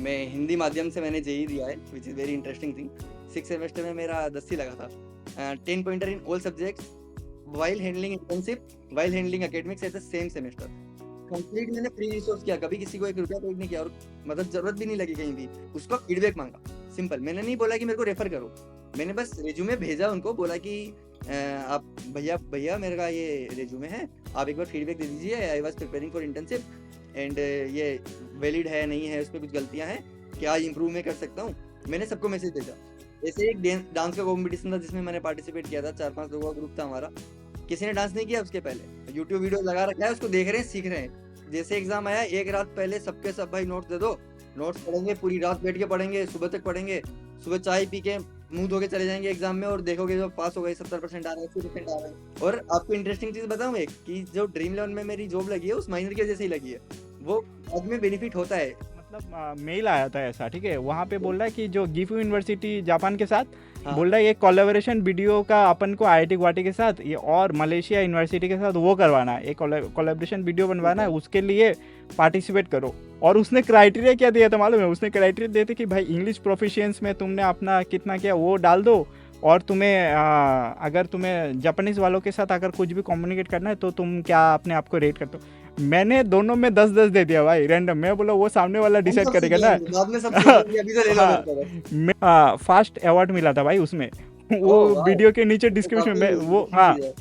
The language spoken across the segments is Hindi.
मैं हिंदी माध्यम से मैंने जेई दिया है, which is very interesting thing. 6 semester में मेरा 10 ही लगा था। 10 pointer in all subjects while handling internship, while handling academics at the same semester. Complete मैंने फ्री रिसोर्स किया, कभी किसी को 1 रुपया पेड नहीं किया और मतलब ज़रूरत भी नहीं लगी कहीं भी। उसका फीडबैक माँगा, सिंपल। मैंने नहीं बोला कि मेरे को रेफर करो, मैंने बस रिज्यूमे भेजा उनको, बोला कि आप भैया मेरा ये रिज्यूमे है, आप एक बार फीडबैक दे दीजिए। I was preparing for internship and ये वैलिड है नहीं है, उसमें कुछ गलतियां हैं, क्या इंप्रूव मैं कर सकता हूँ। मैंने सबको मैसेज भेजा। ऐसे एक डांस का कंपटीशन था जिसमें मैंने पार्टिसिपेट किया था, 4-5 लोगों का ग्रुप था हमारा। किसी ने डांस नहीं किया उसके पहले, यूट्यूब वीडियो लगा रखा है, उसको देख रहे हैं, सीख रहे हैं। जैसे एग्जाम आया, एक रात पहले सबके सब भाई नोट्स दे दो, नोट्स पढ़ेंगे, पूरी रात बैठ के पढ़ेंगे, सुबह तक पढ़ेंगे, सुबह चाय पी के मुंह धो के चले जाएंगे एग्जाम में और देखोगे जो पास हो गए, 70% आ रहा है, 80% आ रहा है। और आपको इंटरेस्टिंग चीज बताऊं एक, कि जो ड्रीम 11 में मेरी जॉब लगी है उस माइनर के जैसे ही लगी है, वो बाद में बेनिफिट होता है। मतलब मेल आया था ऐसा, ठीक है, वहाँ पे बोल रहा है कि जो गिफू यूनिवर्सिटी जापान के साथ हाँ बोल रहा है ये कोलैबोरेशन वीडियो का अपन को आईआईटी गुवाहाटी के साथ ये और मलेशिया यूनिवर्सिटी के साथ वो करवाना है, एक कोलैबोरेशन वीडियो बनवाना है, उसके लिए पार्टिसिपेट करो। और उसने क्राइटेरिया क्या दिया था मालूम है? उसने क्राइटेरिया दिए थे कि भाई इंग्लिश प्रोफिशिएंस में तुमने अपना कितना किया वो डाल दो, और तुम्हें अगर तुम्हें जापानीज़ वालों के साथ अगर कुछ भी कम्युनिकेट करना है तो तुम क्या अपने आप को रेट करते हो। मैंने दोनों में 10-10 दे दिया भाई, रैंडम। मैं बोला वो सामने वाला हम डिसाइड सब सीख करेगा ना। लेंगे, बाद में सब सीख लेंगे, अभी तो ले लो मेरे को बस। मैं फर्स्ट अवार्ड मिला था भाई उसमें। वो ओह वाह, वीडियो के नीचे तो डिस्क्रिप्शन काफी में वो, अच्छी हाँ। चीज है।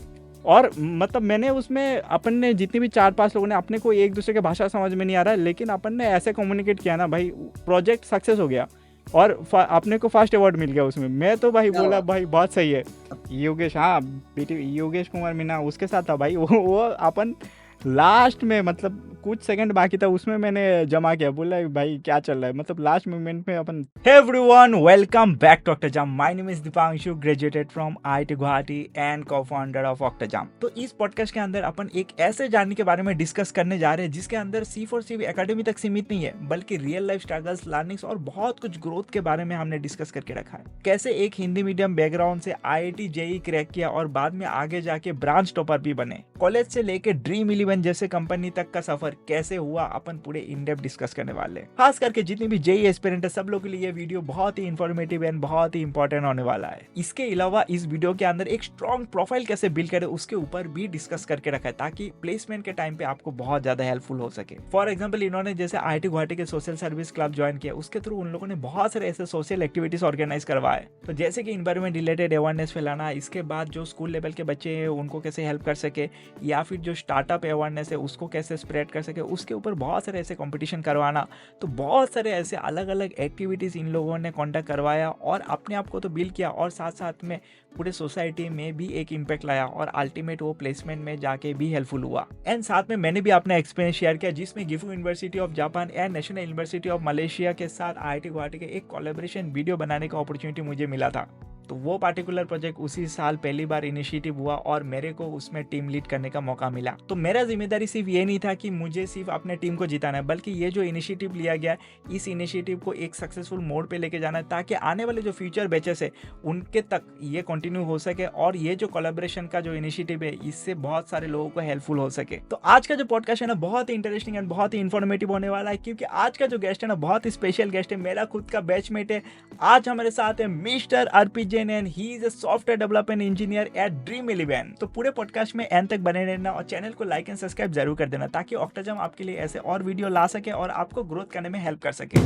और मतलब मैंने उसमें अपन ने जितनी भी 4-5 लोगों ने, अपने को एक दूसरे की भाषा समझ में नहीं आ रहा है, लेकिन अपन ने ऐसे कम्युनिकेट किया ना भाई, प्रोजेक्ट सक्सेस हो गया और अपने को फर्स्ट अवार्ड मिल गया उसमें। मैं तो भाई क्या बोला बात। भाई बहुत सही है। योगेश, हाँ, बेटी योगेश कुमार मीना उसके साथ था भाई। वो अपन लास्ट में मतलब कुछ सेकंड बाकी था उसमें मैंने जमा किया, बोला भाई क्या चल रहा है, मतलब लास्ट मोमेंट में अपन। Hey everyone, welcome back to Octajam. My name is Deepanshu, graduated from IIT Guwahati and co-founder of Octajam. तो इस पॉडकास्ट के अंदर अपन एक ऐसे जर्नी के बारे में डिस्कस करने जा रहे हैं जिसके अंदर सिर्फ और सिर्फ एकेडमी तक सीमित नहीं है, बल्कि रियल लाइफ स्ट्रगल्स, लर्निंग्स और बहुत कुछ ग्रोथ के बारे में हमने डिस्कस करके रखा है। कैसे एक हिंदी मीडियम बैकग्राउंड से आईआईटी जेईई क्रैक किया और बाद में आगे जाके ब्रांच टॉपर भी बने, कॉलेज से लेके ड्रीम 11 जैसे कंपनी तक का सफर कैसे हुआ, अपन पूरे इन डेप्थ डिस्कस करने वाले हैं। खास करके जितनी भी जेईई एस्पिरेंट है सब लोगों के लिए ये वीडियो बहुत ही इंफॉर्मेटिव एंड बहुत ही इंपॉर्टेंट होने वाला है। इसके अलावा इस वीडियो के अंदर एक स्ट्रॉन्ग प्रोफाइल कैसे बिल्ड करे उसके ऊपर भी डिस्कस करके रखा है, ताकि प्लेसमेंट के टाइम पे आपको बहुत ज्यादा हेल्पफुल हो सके। फॉर एग्जाम्पल, इन्होंने जैसे आईआईटी गुवाहाटी के सोशल सर्विस क्लब ज्वाइन किया, उसके थ्रू उन लोगों ने बहुत सारे ऐसे सोशल एक्टिविटीज ऑर्गेनाइज करवाए। तो जैसे कि इन्वायरमेंट रिलेटेड अवेयरनेस फैलाना, इसके बाद जो स्कूल लेवल के बच्चे हैं उनको कैसे हेल्प कर सके, या फिर जो स्टार्टअप अवेयरनेस है उसको कैसे स्प्रेड कर सके, उसके ऊपर बहुत सारे ऐसे कंपटीशन करवाना। तो बहुत सारे ऐसे अलग अलग एक्टिविटीज़ इन लोगों ने कॉन्डक्ट करवाया और अपने आप को तो बिल्ड किया, और साथ साथ में पूरे सोसाइटी में भी एक इम्पैक्ट लाया, और अल्टीमेट वो प्लेसमेंट में जाके भी हेल्पफुल हुआ। एंड साथ में मैंने भी अपना एक्सपीरियंस शेयर किया, जिसमें Gifu university of Japan and national university of Malaysia के साथ आईआईटी गुवाहाटी के एक कोलैबोरेशन वीडियो बनाने का अपॉर्चुनिटी मुझे मिला था। तो वो पार्टिकुलर प्रोजेक्ट उसी साल पहली बार इनिशिएटिव हुआ और मेरे को उसमें टीम लीड करने का मौका मिला। तो मेरा जिम्मेदारी सिर्फ ये नहीं था कि मुझे सिर्फ अपने टीम को जिताना है, बल्कि ये जो इनिशिएटिव लिया गया, इस इनिशिएटिव को एक सक्सेसफुल मोड पे लेके जाना है, ताकि आने वाले जो फ्यूचर बैचेस है उनके तक ये कंटिन्यू हो सके, और ये जो कोलैबोरेशन का जो इनिशिएटिव है इससे बहुत सारे लोगों को हेल्पफुल हो सके। तो आज का जो पॉडकास्ट है ना, बहुत ही इंटरेस्टिंग एंड बहुत ही इन्फॉर्मेटिव होने वाला है, क्योंकि आज का जो गेस्ट है ना, बहुत ही स्पेशल गेस्ट है, मेरा खुद का बैचमेट है। आज हमारे साथ है mister Arpit Jain and he is software development engineer at dream 11। तो पूरे पॉडकास्ट में एंड तक बने रहना और चैनल को लाइक एंड सब्सक्राइब जरूर कर देना, ताकि ऑक्टाजाम आपके लिए ऐसे और वीडियो ला सके और आपको ग्रोथ करने में हेल्प कर सके।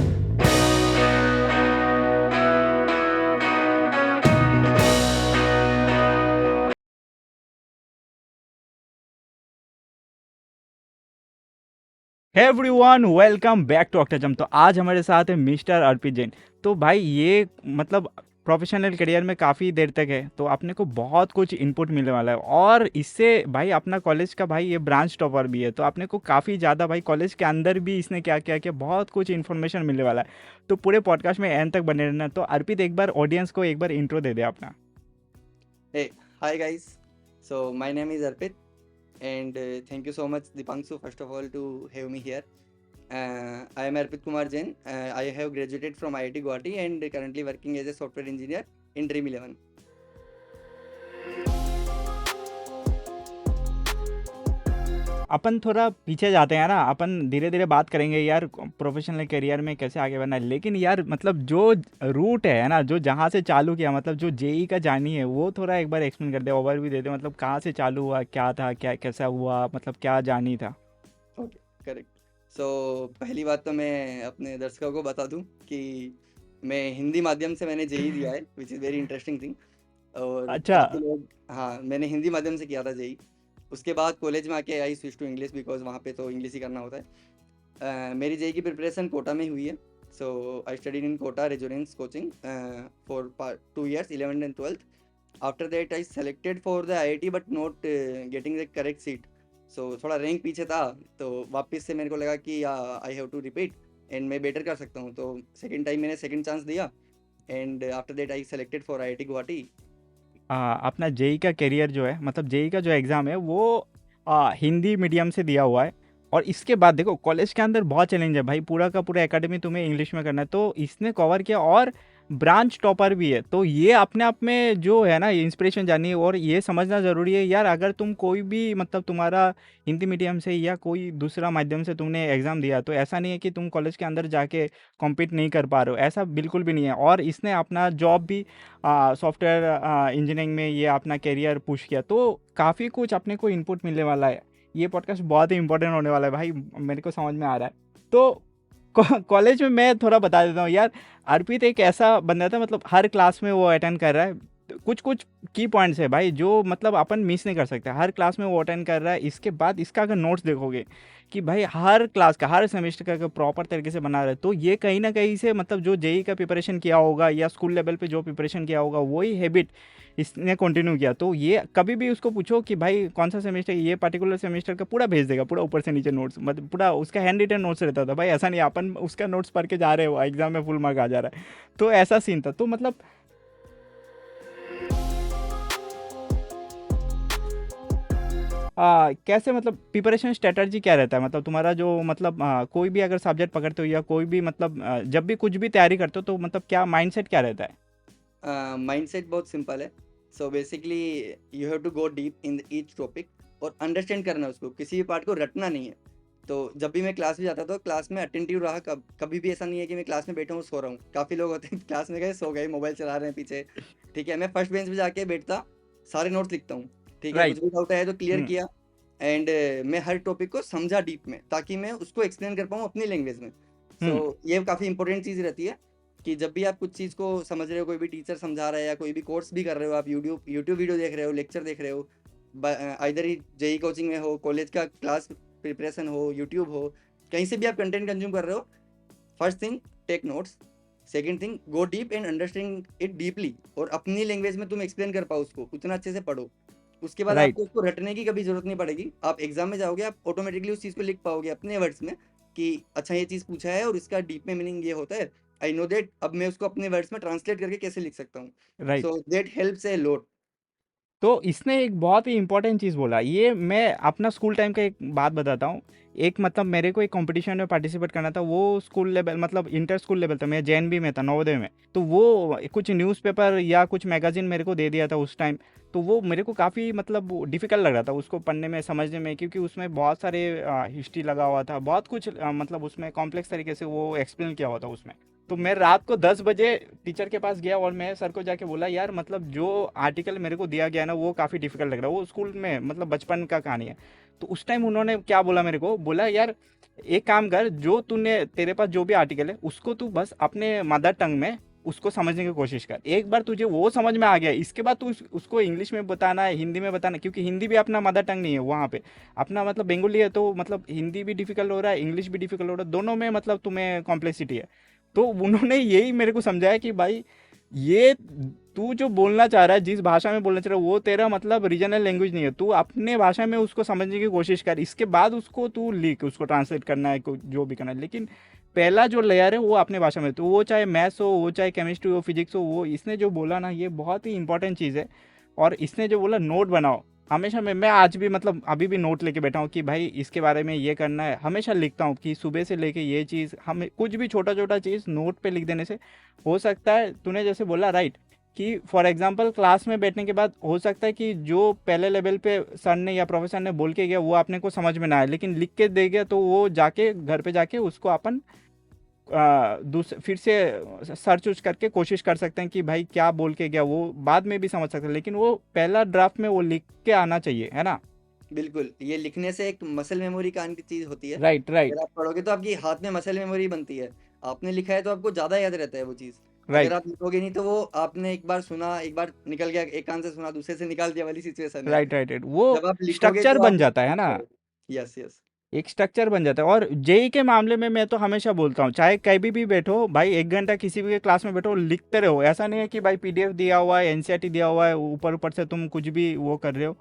Everyone, welcome back to Octajam. तो आज हमारे साथ है मिस्टर अर्पित जैन। तो भाई ये मतलब प्रोफेशनल करियर में काफ़ी देर तक है, तो अपने को बहुत कुछ इनपुट मिलने वाला है, और इससे भाई अपना कॉलेज का भाई ये ब्रांच टॉपर भी है, तो अपने को काफ़ी ज़्यादा भाई कॉलेज के अंदर भी इसने क्या क्या किया, बहुत कुछ इन्फॉर्मेशन मिलने वाला है। तो पूरे पॉडकास्ट में एंड तक बने रहना। तो अर्पित, एक बार ऑडियंस को एक बार इंट्रो दे दे अपना। Hey, hi guys. So my name is Arpit, and thank you so much, Dipanshu, first of all, to have me here. I am Arpit Kumar Jain. I have graduated from IIT Guwahati and currently working as a software engineer in Dream 11. अपन थोड़ा पीछे जाते हैं ना, अपन धीरे धीरे बात करेंगे यार प्रोफेशनल करियर में कैसे आगे बढ़ना है, लेकिन यार मतलब जो रूट है ना, जो जहाँ से चालू किया, मतलब जो जेई का जानी है, वो थोड़ा एक बार एक्सप्लेन कर दे, ओवर भी दे दे, मतलब कहाँ से चालू हुआ, क्या था, क्या कैसा हुआ, मतलब क्या जानी था। Okay, correct. सो पहली बात तो मैं अपने दर्शकों को बता दूं कि मैं हिंदी माध्यम से मैंने जेई दिया है, which is very interesting thing. और अच्छा। काफ़ी लोग, हाँ, मैंने हिंदी माध्यम से किया था जेई। उसके बाद कॉलेज में आके I switch to English, because वहाँ पे तो इंग्लिश ही करना होता है। मेरी जेई की प्रिपरेशन कोटा में हुई है। So I studied in Kota Resonance coaching for 2 years, 11th and 12th. After that I selected for the IIT but not getting the correct seat. So थोड़ा रैंक पीछे था, तो वापस से मेरे को लगा कि I have to repeat and मैं बेटर कर सकता हूँ, तो सेकंड टाइम मैंने सेकंड चांस दिया and after that I selected for IIT Guwahati. अपना जेई का करियर जो है, मतलब जेई का जो एग्ज़ाम है वो हिंदी मीडियम से दिया हुआ है। और इसके बाद देखो कॉलेज के अंदर बहुत चैलेंज है भाई, पूरा का पूरा एकेडमी तुम्हें इंग्लिश में करना है, तो इसने कवर किया और ब्रांच टॉपर भी है, तो ये अपने आप में जो है ना, ये इंस्पिरेशन जानी है। और ये समझना ज़रूरी है यार, अगर तुम कोई भी मतलब तुम्हारा हिंदी मीडियम से या कोई दूसरा माध्यम से तुमने एग्ज़ाम दिया, तो ऐसा नहीं है कि तुम कॉलेज के अंदर जाके कॉम्पीट नहीं कर पा रहे हो, ऐसा बिल्कुल भी नहीं है। और इसने अपना जॉब भी सॉफ्टवेयर इंजीनियरिंग में ये अपना करियर पुश किया, तो काफ़ी कुछ अपने को इनपुट मिलने वाला है। ये पॉडकास्ट बहुत ही इंपॉर्टेंट होने वाला है भाई, मेरे को समझ में आ रहा है। तो कॉलेज में मैं थोड़ा बता देता हूँ यार, अर्पित एक ऐसा बंदा था, मतलब हर क्लास में वो अटेंड कर रहा है। तो कुछ कुछ की पॉइंट्स है भाई जो मतलब अपन मिस नहीं कर सकते, हर क्लास में वो अटेंड कर रहा है। इसके बाद इसका अगर नोट्स देखोगे कि भाई हर क्लास का हर सेमेस्टर का अगर प्रॉपर तरीके से बना रहा है, तो ये कहीं ना कहीं से मतलब जो जेई का प्रिपरेशन किया होगा या स्कूल लेवल पे जो प्रिपरेशन किया होगा, वही हैबिट इसने कंटिन्यू किया। तो ये कभी भी उसको पूछो कि भाई कौन सा सेमेस्टर, ये पर्टिकुलर सेमेस्टर का पूरा भेज देगा, पूरा ऊपर से नीचे नोट्स, मतलब पूरा उसका हैंड रिटन नोट्स रहता था भाई। ऐसा नहीं अपन उसका नोट्स पढ़ के जा रहे हो एग्जाम में फुल मार्क आ जा रहा है, तो ऐसा सीन था। तो मतलब कैसे मतलब प्रिपरेशन स्ट्रेटजी क्या रहता है, मतलब तुम्हारा जो मतलब कोई भी अगर सब्जेक्ट पकड़ते हो या कोई भी मतलब जब भी कुछ भी तैयारी करते हो, तो मतलब क्या माइंडसेट क्या रहता है। माइंडसेट बहुत सिंपल है। So basically you have to go deep in each topic और अंडरस्टैंड करना है उसको, किसी भी पार्ट को रटना नहीं है। तो जब भी मैं क्लास में जाता था, क्लास में अटेंटिव रहा, कभी भी ऐसा नहीं है कि मैं क्लास में बैठा हूँ सो रहा हूँ। काफ़ी लोग होते हैं क्लास में गए सो गए, मोबाइल चला रहे हैं पीछे। ठीक है, मैं फर्स्ट बेंच पे जाके बैठता, सारे नोट्स लिखता हूँ। ठीक है, राइट। कुछ भी डाउट आया तो क्लियर हम्म। किया एंड मैं हर टॉपिक को समझा डीप में, ताकि मैं उसको एक्सप्लेन कर पाऊँ अपनी लैंग्वेज में। हम्म। सो ये काफ़ी इंपॉर्टेंट चीज़ रहती है कि जब भी आप कुछ चीज़ को समझ रहे हो, कोई भी टीचर समझा रहा है या कोई भी कोर्स भी कर रहे हो, आप यूट्यूब वीडियो देख रहे हो, लेक्चर देख रहे हो, इधर ही जेई कोचिंग में हो, कॉलेज का क्लास प्रिपरेशन हो, यूट्यूब हो, कहीं से भी आप कंटेंट कंज्यूम कर रहे हो, first thing take notes, second thing go deep and understand it deeply, और अपनी लैंग्वेज में तुम एक्सप्लेन कर पाओ उसको, उतना अच्छे से पढ़ो। उसके बाद राइट। आपको उसको रटने की कभी जरूरत नहीं पड़ेगी। आप एग्जाम में जाओगे, आप ऑटोमेटिकली उस चीज़ को लिख पाओगे अपने वर्ड्स में कि अच्छा ये चीज़ पूछा है और इसका डीप में मीनिंग ये होता है, आई नो दैट। अब मैं उसको अपने वर्ड्स में ट्रांसलेट करके कैसे लिख सकता हूँ। Right. So that helps a lot. तो इसने एक बहुत ही इंपॉर्टेंट चीज़ बोला, ये मैं अपना स्कूल टाइम का एक बात बताता हूँ। एक मतलब मेरे को एक कंपटीशन में पार्टिसिपेट करना था, वो स्कूल लेवल मतलब इंटर स्कूल लेवल था, मैं जेएनबी में था, नवोदय में। तो वो कुछ न्यूज़पेपर या कुछ मैगजीन मेरे को दे दिया था उस टाइम। तो वो मेरे को काफ़ी मतलब डिफ़िकल्ट लग रहा था उसको पढ़ने में, समझने में, क्योंकि उसमें बहुत सारे हिस्ट्री लगा हुआ था, बहुत कुछ मतलब उसमें कॉम्प्लेक्स तरीके से वो एक्सप्लेन किया हुआ था उसमें। तो मैं रात को 10 बजे टीचर के पास गया और मैं सर को जाके बोला, यार मतलब जो आर्टिकल मेरे को दिया गया ना, वो काफ़ी डिफिकल्ट लग रहा है, वो स्कूल में मतलब बचपन का कहानी है। तो उस टाइम उन्होंने क्या बोला मेरे को, बोला यार एक काम कर, जो तूने तेरे पास जो भी आर्टिकल है उसको तू बस अपने मदर टंग में उसको समझने की कोशिश कर। एक बार तुझे वो समझ में आ गया, इसके बाद तू उसको इंग्लिश में बताना है, हिंदी में बताना है, क्योंकि हिंदी भी अपना मदर टंग नहीं है वहाँ पे, अपना मतलब बंगाली है, तो मतलब हिंदी भी डिफिकल्ट हो रहा है, इंग्लिश भी डिफिकल्ट हो रहा है, दोनों में मतलब तुम्हें कॉम्प्लेक्सिटी है। तो उन्होंने यही मेरे को समझाया कि भाई ये तू जो बोलना चाह रहा है, जिस भाषा में बोलना चाह रहा है, वो तेरा मतलब रीजनल लैंग्वेज नहीं है, तू अपने भाषा में उसको समझने की कोशिश कर, इसके बाद उसको तू लिख, उसको ट्रांसलेट करना है, जो भी करना है, लेकिन पहला जो लेयर है वो अपने भाषा में, तो वो चाहे मैथ्स हो, वो चाहे केमिस्ट्री हो, फिजिक्स हो, वो इसने जो बोला ना, ये बहुत ही इंपॉर्टेंट चीज़ है। और इसने जो बोला नोट बनाओ, हमेशा मैं आज भी मतलब अभी भी नोट लेके बैठा हूँ कि भाई इसके बारे में ये करना है, हमेशा लिखता हूँ कि सुबह से लेके ये चीज़, हमें कुछ भी छोटा छोटा चीज़ नोट पे लिख देने से हो सकता है, तूने जैसे बोला राइट, कि फॉर एग्जांपल क्लास में बैठने के बाद हो सकता है कि जो पहले लेवल पे सर ने या प्रोफेसर ने बोल के गया वो आपने को समझ में ना आए, लेकिन लिख के दे गया तो वो जाके घर पे जाके उसको अपन फिर से सर्च उच करके कोशिश कर सकते हैं कि भाई क्या बोल के गया, वो बाद में भी समझ सकते हैं, लेकिन वो पहला ड्राफ्ट में वो लिख के आना चाहिए, है ना? बिल्कुल, ये लिखने से एक मसल मेमोरी कान की चीज़ होती है। राइट, अगर राइट, आप पढ़ोगे तो आपकी हाथ में मसल मेमोरी बनती है। आपने लिखा है तो आपको ज़्यादा याद रहता है वो चीज़। अगर राइट, आप लिखोगे नहीं तो वो आपने एक बार सुना, एक बार निकल गया, एक कान से सुना, दूसरे से निकाल दिया वाली सिचुएशन है। राइट, राइट, राइट, वो जब आप लिखोगे स्ट्रक्चर तो बन आप जाता है ना? Yes, yes. एक स्ट्रक्चर बन जाता है। और जेई के मामले में मैं तो हमेशा बोलता हूँ, चाहे कहीं भी बैठो भाई, 1 घंटा किसी भी क्लास में बैठो, लिखते रहो। ऐसा नहीं है कि भाई पीडीएफ दिया हुआ है, एनसीईआरटी दिया हुआ है, ऊपर ऊपर से तुम कुछ भी वो कर रहे हो।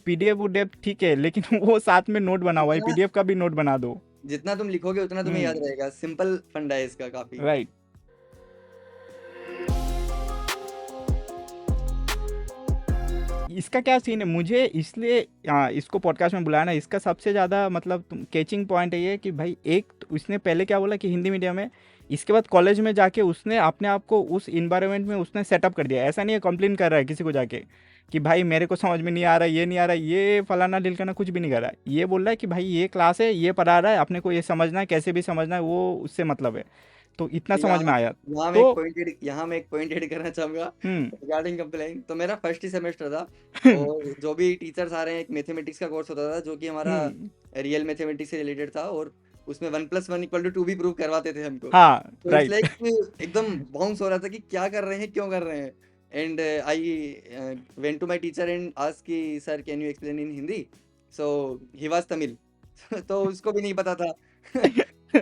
पीडीएफ वुडीएफ ठीक है, लेकिन वो साथ में नोट बना हुआ है, जितना पीडीएफ का भी नोट बना दो। जितना तुम लिखोगे उतना तुम्हें याद हम्म। रहेगा। सिंपल फंडा है इसका काफ़ी। राइट। इसका क्या सीन है, मुझे इसलिए इसको पॉडकास्ट में बुलाया ना, इसका सबसे ज़्यादा मतलब कैचिंग पॉइंट है ये कि भाई, एक तो उसने पहले क्या बोला कि हिंदी मीडियम है, इसके बाद कॉलेज में जाके उसने अपने आप को उस इन्वायरमेंट में उसने सेटअप कर दिया। ऐसा नहीं है कंप्लेन कर रहा है किसी को जाके कि भाई मेरे को समझ में नहीं आ रहा है, ये नहीं आ रहा है, ये फलाना ढिलकाना कुछ भी नहीं कर रहा है। ये बोल रहा है कि भाई ये क्लास है, ये पढ़ा रहा है, अपने को ये समझना है, कैसे भी समझना है, वो उससे मतलब है। तो इतना तो समझ में आया। यहाँ तो मैं एक पॉइंट ऐड करना चाहूँगा हम्म। Regarding complain. तो मेरा फर्स्ट ही सेमेस्टर था और जो भी टीचर्स आ रहे हैं, एक मैथमेटिक्स का कोर्स होता था जो कि हमारा हम्म। रियल मैथमेटिक्स से रिलेटेड था, और उसमें 1+1=2 भी प्रूव करवाते थे हमको। हाँ। तो इट्स राइट। लाइक एकदम बाउंस हो रहा था कि क्या कर रहे हैं, क्यों कर रहे हैं। And I went to my teacher and ask कि sir can you explain in Hindi. So he was Tamil तो उसको भी नहीं पता था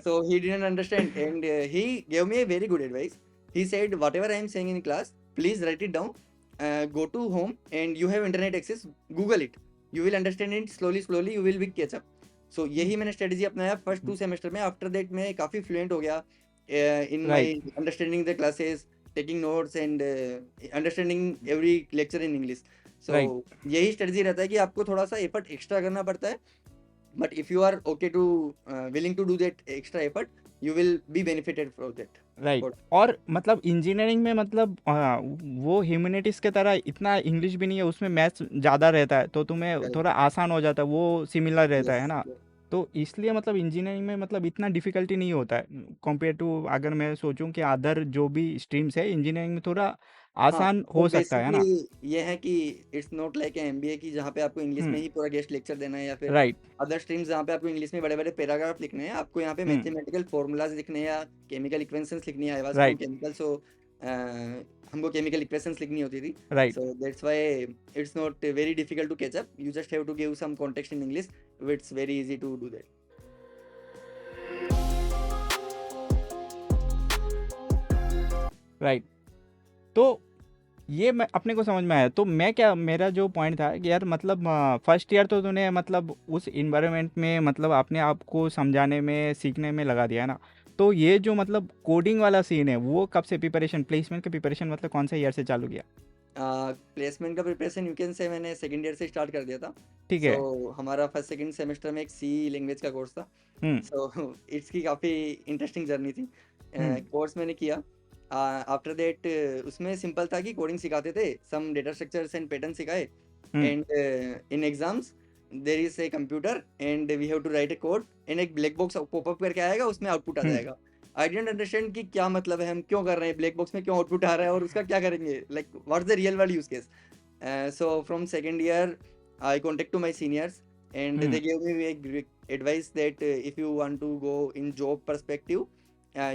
so he didn't understand, and he gave me a very good advice. He said whatever I am saying in class, please write it down, go to home and you have internet access, google it, you will understand it slowly you will be catch up. So यही मैंने strategy अपनाया फर्स्ट 2 सेमेस्टर में। आफ्टर दैट मैं काफ़ी फ्लुएंट हो गया in my right. Understanding the classes, taking notes and understanding every lecture in English. So right. यही स्ट्रेटजी रहता है कि आपको थोड़ा सा एफर्ट एक्स्ट्रा करना पड़ता है, but if you are okay to willing to do that extra effort, you will be benefited from that. Right. But और मतलब इंजीनियरिंग में मतलब वो ह्यूमैनिटीज़ के तरह इतना इंग्लिश भी नहीं है, उसमें मैथ्स ज़्यादा रहता है, तो तुम्हें correct. थोड़ा आसान हो जाता है, वो सिमिलर रहता है Yes, ना? yes. तो इसलिए मतलब इंजीनियरिंग में मतलब इतना डिफ़िकल्टी नहीं होता है कंपेयर टू, अगर मैं सोचूं कि अदर जो भी स्ट्रीम्स है, इंजीनियरिंग में थोड़ा हाँ, आसान तो हो सकता है ना? बेसिकली ये है कि इट्स नॉट लाइक एमबीए की जहाँ पे आपको इंग्लिश में हुँ। ही पूरा गेस्ट लेक्चर देना है, या फिर राइट। अदर स्ट्रीम्स जहाँ पे आपको इंग्लिश में बड़े-बड़े पैराग्राफ लिखने हैं। आपको यहाँ पे हुँ। मैथमेटिकल फॉर्मूलाज लिखने हैं या केमिकल इक्वेशंस लिखनी है। I was from right. Chemical, so हमको केमिकल इक्वेशंस लिखनी होती थी। Right. So that's why it's not very difficult to catch up, you just have to give some context in English, it's very easy to do that. Right. तो ये मैं अपने को समझ में आया। तो मैं क्या, मेरा जो पॉइंट था कि यार मतलब फर्स्ट ईयर तो तूने मतलब उस इन्वायरमेंट में मतलब अपने आप को समझाने में, सीखने में लगा दिया है ना? तो ये जो मतलब कोडिंग वाला सीन है, वो कब से प्रिपरेशन, प्लेसमेंट का प्रिपरेशन मतलब कौन से ईयर से चालू किया? प्लेसमेंट का प्रिपरेशन यू कैन से मैंने सेकंड ईयर से स्टार्ट कर दिया था। ठीक सो है। हमारा फर्स्ट सेकंड सेमेस्टर में एक सी लैंग्वेज का कोर्स था। हुँ। सो इसकी काफ़ी इंटरेस्टिंग जर्नी थी। हुँ। कोर्स मैंने किया। आफ्टर दैट उसमें सिंपल था कि कोडिंग सिखाते थे, some data structures and pattern सिखाए, हुँ। And in exams there is a computer and we have to write a code, and एक ब्लैक बॉक्स पॉपअप करके आएगा, उसमें आउटपुट आ हुँ। जाएगा। आई डिडंट अंडरस्टैंड कि क्या मतलब है, हम क्यों कर रहे हैं, ब्लैक बॉक्स में क्यों आउटपुट आ रहा है और उसका क्या करेंगे, like what's the real world use case. So from second year, I contact to my seniors, and hmm. they gave me a great advice that if you want to go in job perspective,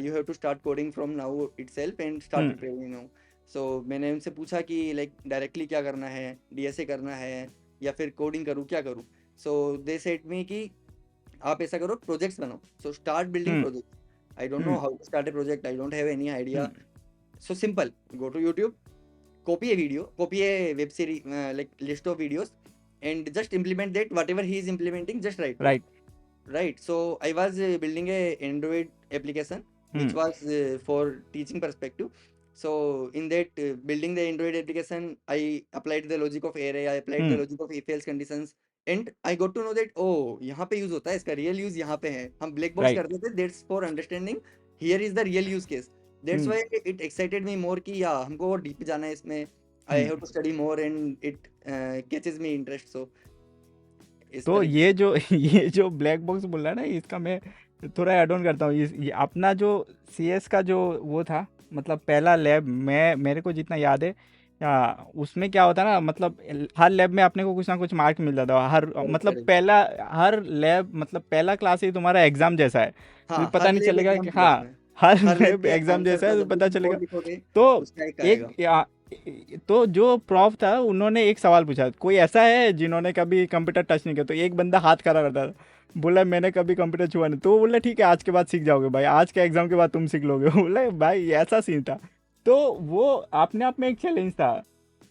you have to start coding from now itself and start hmm. preparing now. So मैंने उनसे पूछा कि like directly क्या करना है, DSA करना है या फिर कोडिंग करूँ, क्या करूँ। So they said me कि आप ऐसा करो, प्रोजेक्ट्स बनाओ, so start building hmm. projects. I don't know hmm. how to start a project, I don't have any idea. Hmm. So simple, go to YouTube, copy a video, copy a web series, like list of videos, and just implement that. Whatever he is implementing, just write code. Right. Right. So I was building a Android application, which hmm. was for teaching perspective. So in that building the Android application, I applied the logic of array, I applied the hmm. logic of if else conditions, and I got to know that oh यहाँ पे use होता है, इसका real use यहाँ पे है। हम black box राइट। करते थे, that's for understanding, here is the real use case. That's hmm why it excited me more कि या हमको और डीप जाना है इसमें, I hmm have to study more and it catches me interest, so इस तो तरीके ये से। जो ये जो ब्लैक बॉक्स बोल रहा है ना, इसका मैं थोड़ा ऐड ऑन करता हूँ। ये अपना जो सीएस का जो वो था, मतलब पहला लैब, मैं मेरे को जितना याद है, उसमें क्या होता ना, मतलब हर लैब में अपने को कुछ ना कुछ मार्क मिल जाता है, हर करेक्ट मतलब करेक्ट। पहला, हर लैब मतलब पहला क्लास ही तुम्हारा एग्जाम जैसा है, तो हाँ, पता हर नहीं लैब चलेगा कि एग्जाम थी हाँ, उसमें, हर हर लैब लैब के एग्जाम आंसर जैसा का है, तो जब भी पता तुम चलेगा। कोड लिखोगे तो उसका एक एक आएगा। तो जो प्रॉफ था, उन्होंने एक सवाल पूछा, कोई ऐसा है जिन्होंने कभी कंप्यूटर टच नहीं किया, तो एक बंदा हाथ खड़ा करता था, बोला मैंने कभी कंप्यूटर छुआ नहीं, तो वो बोला ठीक है, आज के बाद सीख जाओगे भाई, आज के एग्जाम के बाद तुम सीख लोगे। बोला भाई ऐसा सीन था। तो वो अपने आप में एक चैलेंज था।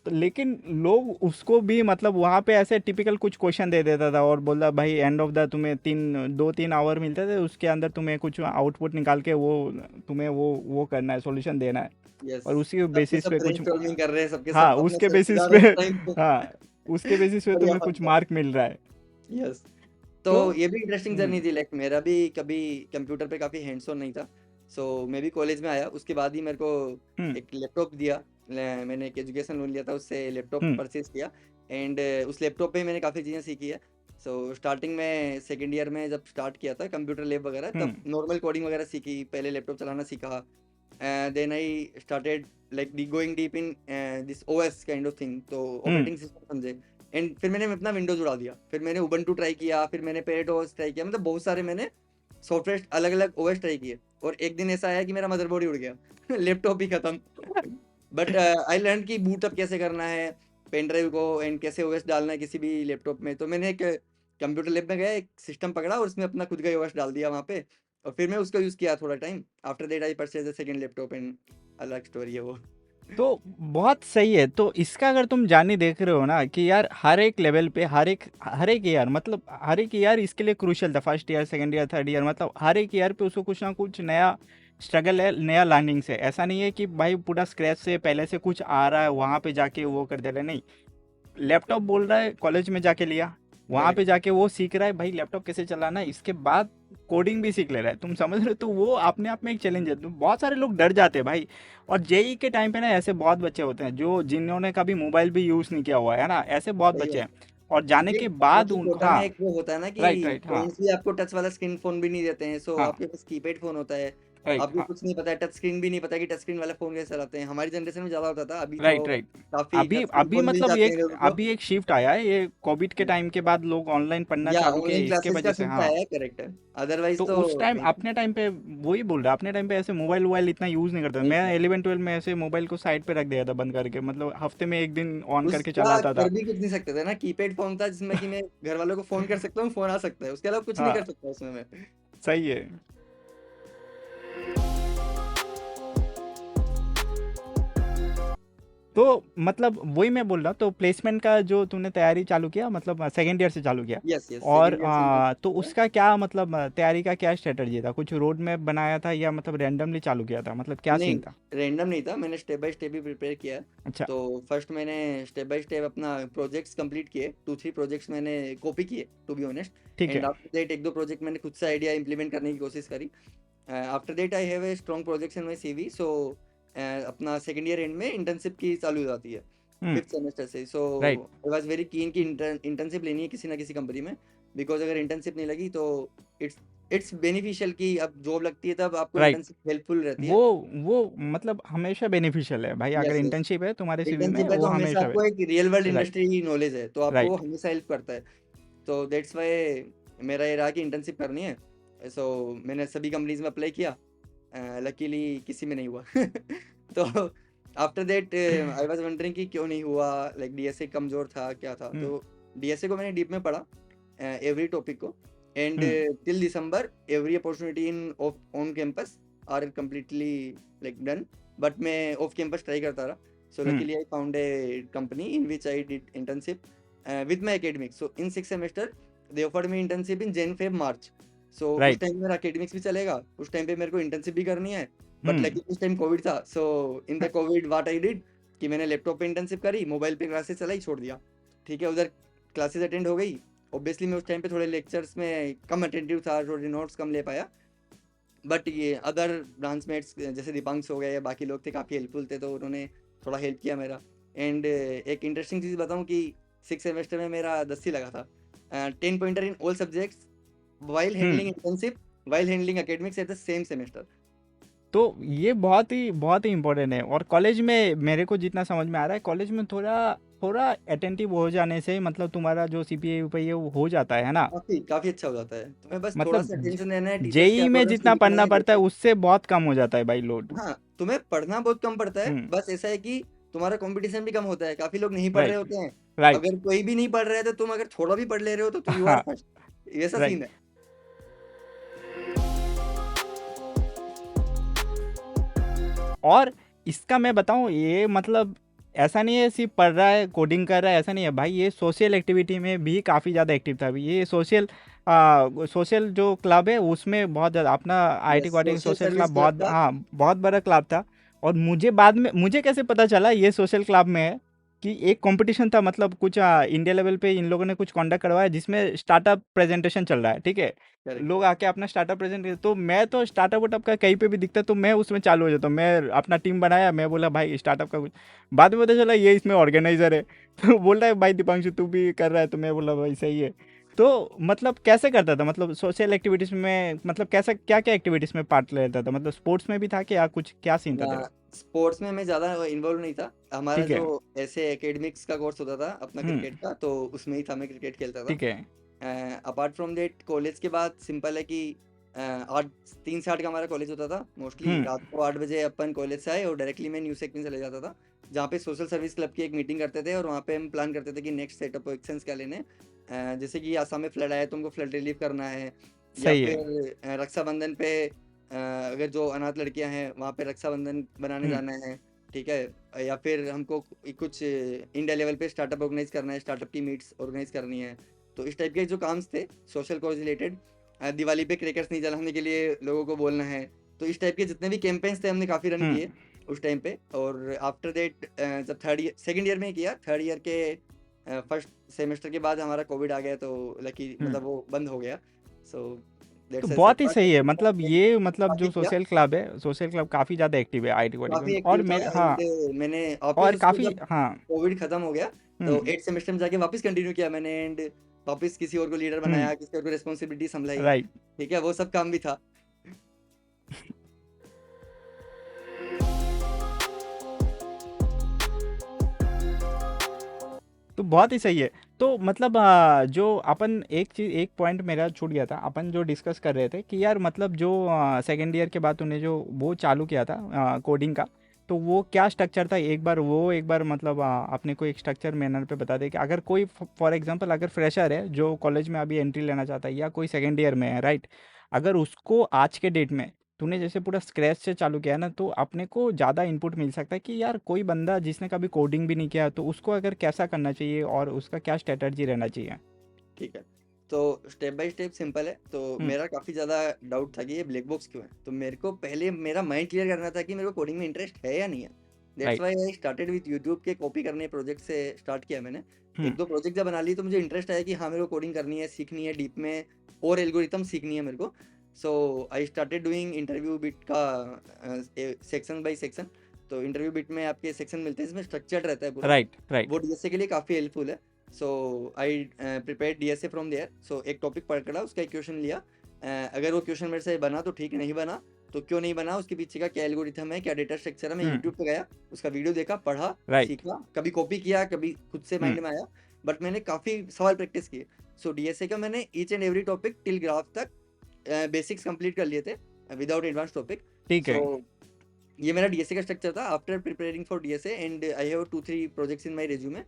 तो लेकिन लोग उसको भी मतलब वहाँ पे ऐसे टिपिकल कुछ क्वेश्चन दे देता था और बोला भाई एंड ऑफ द तुम्हें 2-3 आवर मिलते थे, उसके अंदर तुम्हें कुछ आउटपुट निकाल के वो तुम्हें वो करना है, सॉल्यूशन देना है, यस, और उसी सबके बेसिस सब पे कुछ, ब्रेनस्टॉर्मिंग कर रहे हैं, सबके हाँ सब अपना उसके सर बेसिस फुला पे, रहे हैं उस टाइम पे। हाँ उसके बेसिस पे बढ़िया तुम्हें फन कुछ था। मार्क मिल रहा है। यस, तो तो ये भी इंटरेस्टिंग जर्नी हम्म थी, लाइक मेरा भी कभी कंप्यूटर पे काफ़ी हैंड्स ऑन नहीं था, सो मैं भी कॉलेज में आया, उसके बाद ही मेरे को हम्म एक लैपटॉप दिया। मैंने एक एजुकेशन लोन लिया था, उससे लैपटॉप हम्म परचेज किया, एंड उस लैपटॉप पे मैंने काफ़ी चीज़ें सीखी है। सो स्टार्टिंग में सेकेंड ईयर में जब स्टार्ट किया था कंप्यूटर लैब वगैरह, तब हम्म नॉर्मल कोडिंग वगैरह सीखी, पहले लैपटॉप चलाना सीखा, then I started like going deep in this OS kind of thing, तो हम्म ऑपरेटिंग सिस्टम समझे। एंड फिर मैंने अपना विंडोज उड़ा दिया, फिर मैंने उबंटू ट्राई किया, फिर मैंने पेरेट ओएस ट्राई किया, मतलब बहुत सारे मैंने सॉफ्टवेयर अलग अलग ओएस ट्राई किए, और एक दिन ऐसा आया कि मेरा मदरबोर्ड ही उड़ गया। लैपटॉप ही खत्म। बट आई लर्न कि बूटअप कैसे करना है पेन ड्राइव को, एंड कैसे ओएस डालना है किसी भी लैपटॉप में, तो मैंने एक कंप्यूटर लैब में गया, एक सिस्टम पकड़ा और उसमें अपना खुद का ओएस डाल दिया वहाँ पे, और फिर मैं उसको यूज़ किया थोड़ा time. After that I purchase a second laptop, and अलग स्टोरी है वो। तो बहुत सही है। तो इसका अगर तुम जानी देख रहे हो ना कि यार हर एक लेवल पे, हर एक ईयर, मतलब हर एक ईयर इसके लिए क्रूशियल था, first year, second year, third year, मतलब हर एक ईयर पे उसको कुछ ना कुछ नया स्ट्रगल है, नया लर्निंग से। ऐसा नहीं है कि भाई पूरा स्क्रैच से पहले से कुछ आ रहा है वहाँ पे जाके वो कर दे रहे, नहीं। लैपटॉप बोल रहा है कॉलेज में जाके लिया, वहाँ पे करेक्ट। जाके वो सीख रहा है भाई लैपटॉप कैसे चलाना है, इसके बाद कोडिंग भी सीख ले रहा है, तुम समझ रहे हो? तो वो अपने आप में एक चैलेंज है। तो बहुत सारे लोग डर जाते हैं भाई। और जेई के टाइम पे ना ऐसे बहुत बच्चे होते हैं जो जिन्होंने कभी मोबाइल भी यूज़ नहीं किया हुआ है ना, ऐसे बहुत सही बच्चे बात। हैं। और जाने ये के बाद क्योंकि उनको, कोटा में हाँ एक वो होता है ना कि राइट राइट, हाँ पेरेंट्स भी आपको टच वाला स्क्रीन फोन भी नहीं देते हैं, सो हाँ आपके पास कीपैड फोन होता है, राइट, आपको हाँ कुछ नहीं पता है, टच स्क्रीन भी नहीं पता कि टच स्क्रीन वाले फोन कैसे चलाते हैं। हमारी जनरेशन में ज्यादा होता था, अभी तो राइट राइट। काफी अभी टच स्क्रीन अभी फोन मिल मतलब जाते एक हैं लोगों को। अभी एक शिफ्ट आया है, ये कोविड के टाइम के बाद लोग ऑनलाइन पढ़ना या चालू किए, ऑनलाइन इसके क्लासेस का वजह से, शिफ्ट हाँ। आया है, करेक्ट है, अदरवाइज तो तो उस टाइम, नहीं था। अपने टाइम पे, वही बोल रहा, अपने टाइम पे ऐसे मोबाइल वोबाइल इतना यूज़ नहीं करता था। नहीं मैं था, 11-12 में ऐसे मोबाइल को साइड पे रख दिया था, बंद करके, मतलब हफ्ते में एक दिन ऑन करके उसका चलाता कर था। भी कुछ नहीं सकते थे ना, कीपैड फोन था जिसमें कि मैं घर वालों को फोन कर सकता हूँ, फोन आ सकता है, उसके अलावा कुछ नहीं कर हाँ सकता उसमें मैं। सही है। तो मतलब वही मैं बोल रहा हूँ, तो प्लेसमेंट का जो तूने तैयारी चालू किया, मतलब सेकेंड ईयर से चालू किया, यस यस, और सेकंड ईयर से तो उसका क्या मतलब तैयारी का क्या स्ट्रेटजी था? कुछ रोड मैप बनाया था या मतलब रैंडमली चालू किया था, मतलब क्या नहीं, सीन था? रैंडम नहीं था, मैंने स्टेप बाय स्टेप ही प्रिपेयर किया है। अच्छा। तो फर्स्ट मैंने स्टेप बाय स्टेप अपना प्रोजेक्ट्स कंप्लीट किए, 2-3 प्रोजेक्ट्स मैंने कॉपी किए टू बी ऑनेस्ट, ठीक एंड है। आफ्टर दैट 1-2 प्रोजेक्ट मैंने खुद से आइडिया इंप्लीमेंट करने की कोशिश करी। After that I have a strong projects in my CV, so अपना सेकंड ईयर एंड में इंटर्नशिप की चालू हो जाती है हम्म फिफ्थ सेमेस्टर से। So right. I was very keen कि इंटर्नशिप लेनी है किसी ना किसी कंपनी में, बिकॉज अगर इंटर्नशिप नहीं लगी तो इट्स इट्स बेनिफिशियल कि अब जॉब लगती है तब आपको राइट। इंटर्नशिप हेल्पफुल रहती वो है। वो मतलब हमेशा बेनिफिशियल है भाई, अगर यस यस, इंटर्नशिप है तुम्हारे सीवी में, इंटर्नशिप है वो तो हमेशा हमेशा आपको एक रियल वर्ल्ड राइट इंडस्ट्री की नॉलेज है, तो आपको राइट। हमेशा हेल्प करता है। तो दैट्स वाई मेरा ये रहा कि इंटर्नशिप करनी है, सो मैंने सभी कंपनीज में अप्लाई किया, लकीली किसी में नहीं हुआ। तो after that I was wondering कि क्यों नहीं हुआ, लाइक डीएसए कमजोर था क्या था, हम्म तो डीएसए को मैंने डीप में पढ़ा, एवरी टॉपिक को, and hmm till December every opportunity in on campus are completely like done, but मैं ऑफ कैंपस ट्राई करता रहा। So hmm luckily I found a company in which I did internship with my academics, so in 6 semester they offered me internship in Jan Feb March, so उस राइट। टाइम मेरा academics भी चलेगा, उस टाइम पे मेरे को इंटर्नशिप भी करनी है, बट हम्म लकी उस टाइम कोविड था, so in the Covid what I did कि मैंने लैपटॉप पे इंटर्नशिप करी, मोबाइल पे क्लासेस चलाई, छोड़ दिया। ठीक है, उधर क्लासेस अटेंड हो गई, ऑब्वियसली मैं उस टाइम पे थोड़े लेक्चर्स में कम अटेंटिव था, थोड़े नोट्स कम ले पाया, बट ये अदर ब्रांचमेट्स जैसे दीपांश हो गए या बाकी लोग थे, काफ़ी हेल्पफुल थे, तो उन्होंने थोड़ा हेल्प किया मेरा। एंड एक इंटरेस्टिंग चीज़ बताऊं कि 6 सेमेस्टर में मेरा 10 ही लगा था। 10 pointer in all subjects while handling hmm internship, while handling academics at the same semester. तो ये बहुत ही इम्पोर्टेंट है। और कॉलेज में मेरे को जितना समझ में आ रहा है, कॉलेज में थोड़ा थोड़ा अटेंटिव हो जाने से मतलब तुम्हारा जो सीपीए वीपीए वो हो जाता है ना। काफ़ी काफ़ी अच्छा हो जाता है, तुम्हें बस थोड़ा मतलब सा अटेंशन देना है, टीचर्स क्या जेई बोल में रहे हैं उसको जितना लिखना पढ़ना है पड़ता है करके। उससे बहुत कम हो जाता है भाई लोड। हाँ, तुम्हें पढ़ना बहुत कम पड़ता है, हम्म बस ऐसा है कि तुम्हारा कंपटीशन भी कम होता है, काफ़ी लोग नहीं पढ़ रहे राइट होते हैं। राइट अगर कोई भी नहीं पढ़ रहा है तो तुम अगर थोड़ा भी पढ़ ले रहे हो तो यू आर हाँ फर्स्ट, ऐसा राइट। सीन है। और इसका मैं बताऊँ, ये मतलब ऐसा नहीं है सिर्फ पढ़ रहा है कोडिंग कर रहा है, ऐसा नहीं है भाई, ये सोशल एक्टिविटी में भी काफ़ी ज़्यादा एक्टिव था अभी। ये सोशल जो क्लब है उसमें बहुत ज़्यादा अपना IT yes, coding social social service club club बहुत, था। हाँ बहुत बड़ा क्लब था। और मुझे बाद में मुझे कैसे पता चला ये सोशल क्लब में है कि एक कंपटीशन था, मतलब कुछ इंडिया लेवल पे इन लोगों ने कुछ कंडक्ट करवाया जिसमें स्टार्टअप प्रेजेंटेशन चल रहा है, ठीक है। करेक्ट। लोग आके अपना स्टार्टअप प्रेजेंट, तो मैं तो स्टार्टअप वटअप का कहीं पे भी दिखता तो मैं उसमें चालू हो जाता हूँ। मैं अपना टीम बनाया, मैं बोला भाई स्टार्टअप का कुछ। बाद में पता चला ये इसमें ऑर्गेनाइजर है तो बोल रहा है भाई दीपांशु तू भी कर रहा है, तो मैं बोला भाई सही है। तो मतलब कैसे करता था, मतलब सोशल एक्टिविटीज़ में, मतलब कैसा क्या क्या एक्टिविटीज़ में पार्ट लेता था, मतलब स्पोर्ट्स में भी था कि या कुछ क्या सीन था तेरा। स्पोर्ट्स में मैं ज़्यादा इन्वॉल्व नहीं था, हमारा ठीक जो है। ऐसे एकेडमिक्स का कोर्स होता था अपना हम्म क्रिकेट का, तो उसमें ही था, मैं क्रिकेट खेलता था। ठीक है। अपार्ट फ्रॉम दैट कॉलेज के बाद सिंपल है कि 3 से 8 का हमारा कॉलेज होता था मोस्टली। हम्म रात को 8 बजे अपन कॉलेज से आए और डायरेक्टली मैं न्यूज सेक में चले जाता था, जहाँ पे सोशल सर्विस क्लब की एक मीटिंग करते थे और वहाँ पे हम प्लान करते थे कि नेक्स्ट सेट ऑफ एक्शंस क्या लेने हैं। जैसे कि आसाम में फ्लड आया तो उनको फ्लड रिलीफ करना है, या सही है। फिर रक्षाबंधन पे अगर जो अनाथ लड़कियां हैं वहाँ पे रक्षाबंधन बनाने हम्म जाना है, ठीक है। या फिर हमको कुछ इंडिया लेवल पे स्टार्टअप ऑर्गेनाइज करना है, स्टार्टअप की मीट्स ऑर्गेनाइज करनी है। तो इस टाइप के जो काम्स थे सोशल कॉज रिलेटेड, दिवाली पे क्रैकर्स नहीं जलाने के लिए लोगों को बोलना है, तो इस टाइप के जितने भी कैंपेन्स थे हमने काफ़ी रन हम्म किए उस टाइम पे। और आफ्टर दैट जब सेकेंड ईयर में किया, थर्ड ईयर के फर्स्ट सेमेस्टर के बाद हमारा कोविड आ गया, तो लकी हम्म मतलब वो बंद हो गया। सो तो दैट्स सैड बहुत ही पार्ट, सही है, मतलब ये मतलब काफ़ी जो किया, सोशल क्लब है, सोशल क्लब काफ़ी ज़्यादा एक्टिव है आईटी वाईटी काफ़ी में। और एक्टिव था। मेरे, हाँ। एंड मैंने वापस और उसको काफ़ी, जब हाँ। कोविड खत्म हो गया तो हम्म 8 सेमेस्टर में जाके वापस कंटिन्यू किया मैंने। एंड वापस किसी और को लीडर हम्म बनाया, किसी और को रिस्पॉन्सिबिलिटी संभलाई, राइट। ठीक है, वो सब काम भी था। तो बहुत ही सही है। तो मतलब जो अपन एक चीज़, एक पॉइंट मेरा छूट गया था, अपन जो डिस्कस कर रहे थे कि यार मतलब जो सेकेंड ईयर के बाद तूने जो वो चालू किया था कोडिंग का, तो वो क्या स्ट्रक्चर था, एक बार मतलब अपने को एक स्ट्रक्चर मैनर पे बता दे कि अगर कोई फॉर एग्जांपल अगर फ्रेशर है जो कॉलेज में अभी एंट्री लेना चाहता है या कोई सेकेंड ईयर में है, राइट। अगर उसको आज के डेट में तूने जैसे पूरा स्क्रैच से चालू किया है ना, तो अपने को ज़्यादा इनपुट मिल सकता है कि यार कोई बंदा जिसने कभी कोडिंग भी नहीं किया तो उसको अगर कैसा करना चाहिए और उसका क्या स्ट्रेटजी रहना चाहिए। ठीक है, तो स्टेप बाय स्टेप सिंपल है। तो हम्म मेरा काफ़ी ज़्यादा डाउट था कि ये ब्लैक बॉक्स क्यों है, तो मेरे को पहले मेरा माइंड क्लियर करना था कि मेरे को कोडिंग में इंटरेस्ट है या नहीं है। That's right. Why I started with YouTube के कॉपी करने प्रोजेक्ट से स्टार्ट किया मैंने। हम्म 1-2 प्रोजेक्ट जब बना ली तो मुझे इंटरेस्ट आया कि हाँ मेरे को कोडिंग करनी है, सीखनी है डीप में, और एल्गोरिथम सीखनी है मेरे को। So I started doing InterviewBit का सेक्शन बाय सेक्शन। तो इंटरव्यू बिट में आपके सेक्शन मिलते हैं, इसमें स्ट्रक्चर्ड रहता है पूरा, राइट राइट। वो डीएसए के लिए काफ़ी हेल्पफुल है। So I prepare DSA from there. So एक टॉपिक पकड़ा, उसका एक क्वेश्चन लिया। अगर वो क्वेश्चन मेरे से बना तो ठीक, नहीं बना तो क्यों नहीं बना, उसके पीछे का क्या एल्गोरिथम है, क्या डेटा स्ट्रक्चर है, मैं यूट्यूब पे गया, उसका वीडियो देखा, पढ़ा, राइट। सीखा, कभी कॉपी किया, कभी खुद से माइंड में आया, बट मैंने काफ़ी सवाल प्रैक्टिस किए। सो डीएसए का मैंने each and every topic till graph तक बेसिक्स कंप्लीट कर लिए थे विदाउट एडवांस टॉपिक। ठीक सो है। ये मेरा डीएसए का स्ट्रक्चर था after preparing for DSA. And I have 2-3 projects in my resume.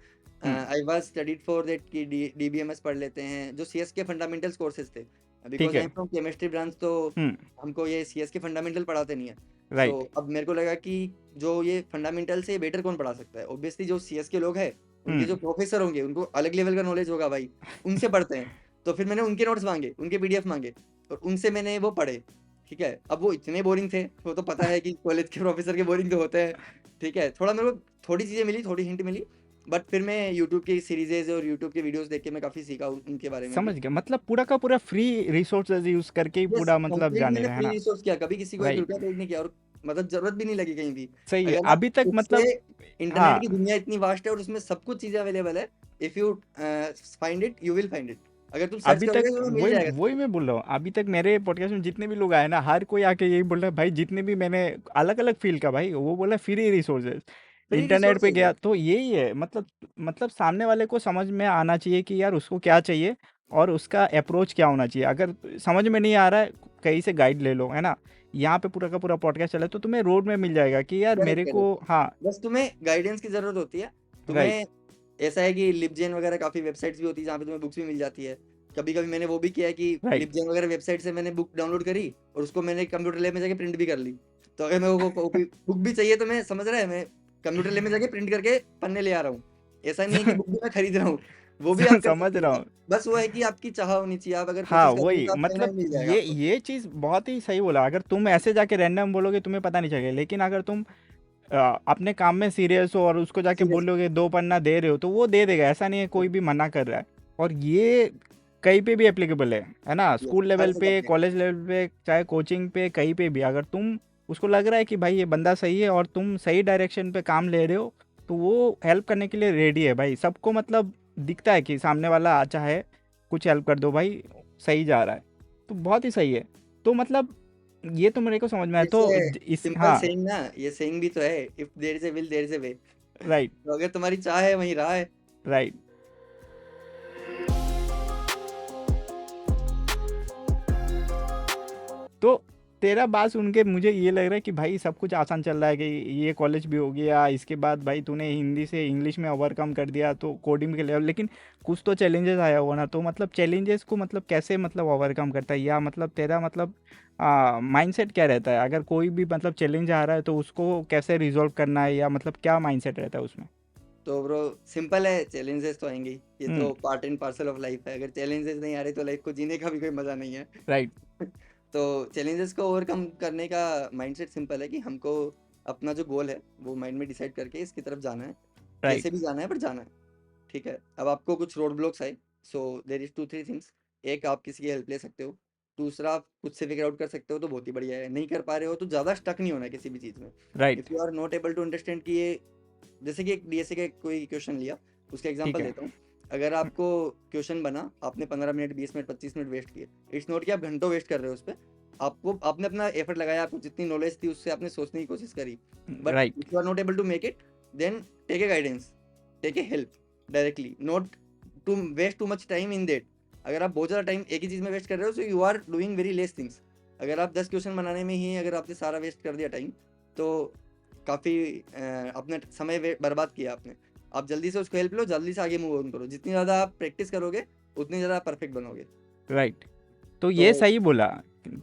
I was studied for that कि डीबीएमएस पढ़ लेते हैं, जो सीएस के फंडामेंटल्स कोर्सेज थे, ठीक बिकॉज आई है। एम फ्रॉम केमिस्ट्री ब्रांच, तो हम्म हमको ये सीएस के फंडामेंटल पढ़ाते नहीं है। सो राइट। अब मेरे को लगा कि जो ये फंडामेंटल से बेटर कौन पढ़ा सकता है, ऑब्वियसली जो सीएस के लोग हैं उनके जो हम्म प्रोफेसर होंगे उनको अलग लेवल का नॉलेज होगा भाई, उनसे पढ़ते हैं। तो फिर मैंने उनके नोट्स मांगे, उनके पीडीएफ मांगे, और उनसे मैंने वो पढ़े, ठीक है। अब वो इतने बोरिंग थे, वो तो पता है कि कॉलेज के प्रोफेसर के बोरिंग तो होते हैं, ठीक है। थोड़ा मेरे को थोड़ी चीज़ें मिली, थोड़ी हिंट मिली, बट फिर मैं यूट्यूब की सीरीजेज और यूट्यूब के वीडियोस देख के मैं काफ़ी सीखा उनके बारे में समझ भी। गया, मतलब पूरा का पूरा फ्री रिसोर्सेज यूज करके ही यस, पूरा मतलब कंप्लीट जाने मैंने रहे, है फ्री ना? रिसोर्स किया, कभी किसी को एक राइट, रुपया पेड नहीं किया और मतलब ज़रूरत भी नहीं लगी कहीं भी। सही है। अगर आप अभी तक खुद से, मतलब इंटरनेट हाँ, की दुनिया इतनी वास्ट है और उसमें सब कुछ चीज़ें अवेलेबल है। If you find it, you will find it. अगर तुम सर्च अभी तक करोगे तो तुम्हें मिल वही जाएगा सब वही कुछ। मैं बोल रहा हूँ, अभी तक मेरे पॉडकास्ट में जितने भी लोग आए ना, हर कोई आके यही बोल रहा है भाई, जितने भी मैंने अलग अलग फील्ड का, भाई वो बोला फ्री रिसोर्सेज। फ्री इंटरनेट पे रिसोर्सेज है। गया तो यही है, मतलब सामने वाले को समझ में आना चाहिए कि यार उसको क्या चाहिए और उसका अप्रोच क्या होना चाहिए। अगर समझ में नहीं आ रहा है, कहीं से गाइड ले लो, है ना? यहाँ पे पूरा का पूरा पॉडकास्ट चला है, तो तुम्हें रोड में मिल जाएगा कि यार करेक्ट, मेरे को, करेक्ट। हाँ। बस तुम्हें गाइडेंस की ज़रूरत होती है। राइट, तुम्हें ऐसा है कि लिबजेन वगैरह काफ़ी वेबसाइट्स भी होती है जहाँ पे तुम्हें बुक्स भी मिल जाती है। कभी-कभी मैंने वो भी किया है कि राइट। लिबजेन वगैरह वेबसाइट से मैंने बुक डाउनलोड करी और उसको मैंने कंप्यूटर लैब में जाके प्रिंट भी कर ली। तो अगर मेरे को कॉपी बुक भी चाहिए तो मैं, समझ रहा है, मैं कंप्यूटर लैब में जाके प्रिंट करके पन्ने ले आ रहा हूँ। ऐसा नहीं है कि बुक भी मैं खरीद रहा हूँ, वो भी आप कर समझ सकते रहा हो। हूँ। बस वो है कि आपकी चाह होनी चाहिए, आप अगर हाँ, कोशिश करोगे वही तो आप कहीं ना मतलब कहीं मिल जाएगा आपको। ये चीज़ बहुत ही सही बोला। अगर तुम ऐसे जाके रैंडम बोलोगे तुम्हें पता नहीं चलेगा, लेकिन अगर तुम अपने काम में सीरियस हो और उसको जाके सीरियस। बोलोगे 2 पन्ना दे रहे हो, तो वो दे देगा, ऐसा नहीं है कोई भी मना कर रहा है। और ये कहीं पे भी एप्लीकेबल है ना? यस, स्कूल हर लेवल जगह पे, पे। कॉलेज लेवल पे, चाहे कोचिंग पे, कहीं पे भी अगर तुम उसको लग रहा है कि भाई ये बंदा सही है और तुम सही डायरेक्शन पे काम ले रहे हो, तो वो हेल्प करने के लिए रेडी है भाई। सबको मतलब दिखता है कि सामने वाला अच्छा है, कुछ हेल्प कर दो भाई, सही जा रहा है। तो बहुत ही सही है। तो मतलब ये तो मेरे को समझ में आया। तो जैसे इस सिंपल हाँ, सेइंग ना, ये सेइंग भी तो है, if there is a will there is a way. Right, तो अगर तुम्हारी चाह है वहीं राह है। राइट। तो तेरा बात सुन के मुझे ये लग रहा है कि भाई सब कुछ आसान चल रहा है, कि ये कॉलेज भी हो गया, इसके बाद भाई तूने हिंदी से इंग्लिश में ओवरकम कर दिया तो कोडिंग के लेवल, लेकिन कुछ तो चैलेंजेस आया होगा ना? तो मतलब चैलेंजेस को मतलब कैसे मतलब ओवरकम करता है, या मतलब तेरा मतलब माइंडसेट क्या रहता है? अगर कोई भी मतलब चैलेंज आ रहा है तो उसको कैसे रिजॉल्व करना है, या मतलब क्या माइंडसेट रहता है उसमें? तो ब्रो, सिंपल है, चैलेंजेस तो आएंगे ही। ये हम्म। तो part and parcel of life है। अगर चैलेंजेस नहीं आ रहे तो लाइफ को जीने का भी कोई मजा नहीं है। राइट, तो चैलेंजेस को ओवरकम करने का माइंडसेट सिंपल है कि हमको अपना जो गोल है वो माइंड में डिसाइड करके इसकी तरफ जाना है। राइट। कैसे भी जाना है, पर जाना है। ठीक है, अब आपको कुछ रोड ब्लॉक्स आए, सो देर इज 2-3 थिंग्स। एक, आप किसी की हेल्प ले सकते हो। दूसरा, आप खुद से फिगर आउट कर सकते हो तो बहुत ही बढ़िया है। नहीं कर पा रहे हो तो ज़्यादा स्टक नहीं होना है किसी भी चीज़ में। Right. If you are not able to understand कि ये, जैसे कि एक डीएसए का कोई क्वेश्चन लिया, उसका ठीक एग्जांपल है। देता हूँ। अगर आपको क्वेश्चन बना, आपने 15 मिनट, 20 मिनट, 25 मिनट वेस्ट किए, इट्स नॉट कि आप घंटों वेस्ट कर रहे हो उस पर। आपने अपना एफर्ट लगाया, आपको जितनी नॉलेज थी उससे आपने सोचने की कोशिश करी। But right, if you are not able to make it, then take a guidance, take a help directly, not to waste too much time in that. अगर आप बहुत ज़्यादा टाइम एक ही चीज़ में वेस्ट कर रहे हो, so you are doing very less things. अगर आप 10 क्वेश्चन बनाने में ही अगर आपने सारा वेस्ट कर दिया टाइम, तो काफ़ी अपना समय बर्बाद किया आपने। आप जल्दी से उसको हेल्प लो, जल्दी से आगे मूव ऑन करो। जितनी ज़्यादा आप प्रैक्टिस करोगे उतनी ज़्यादा परफेक्ट बनोगे। राइट। तो तो ये सही बोला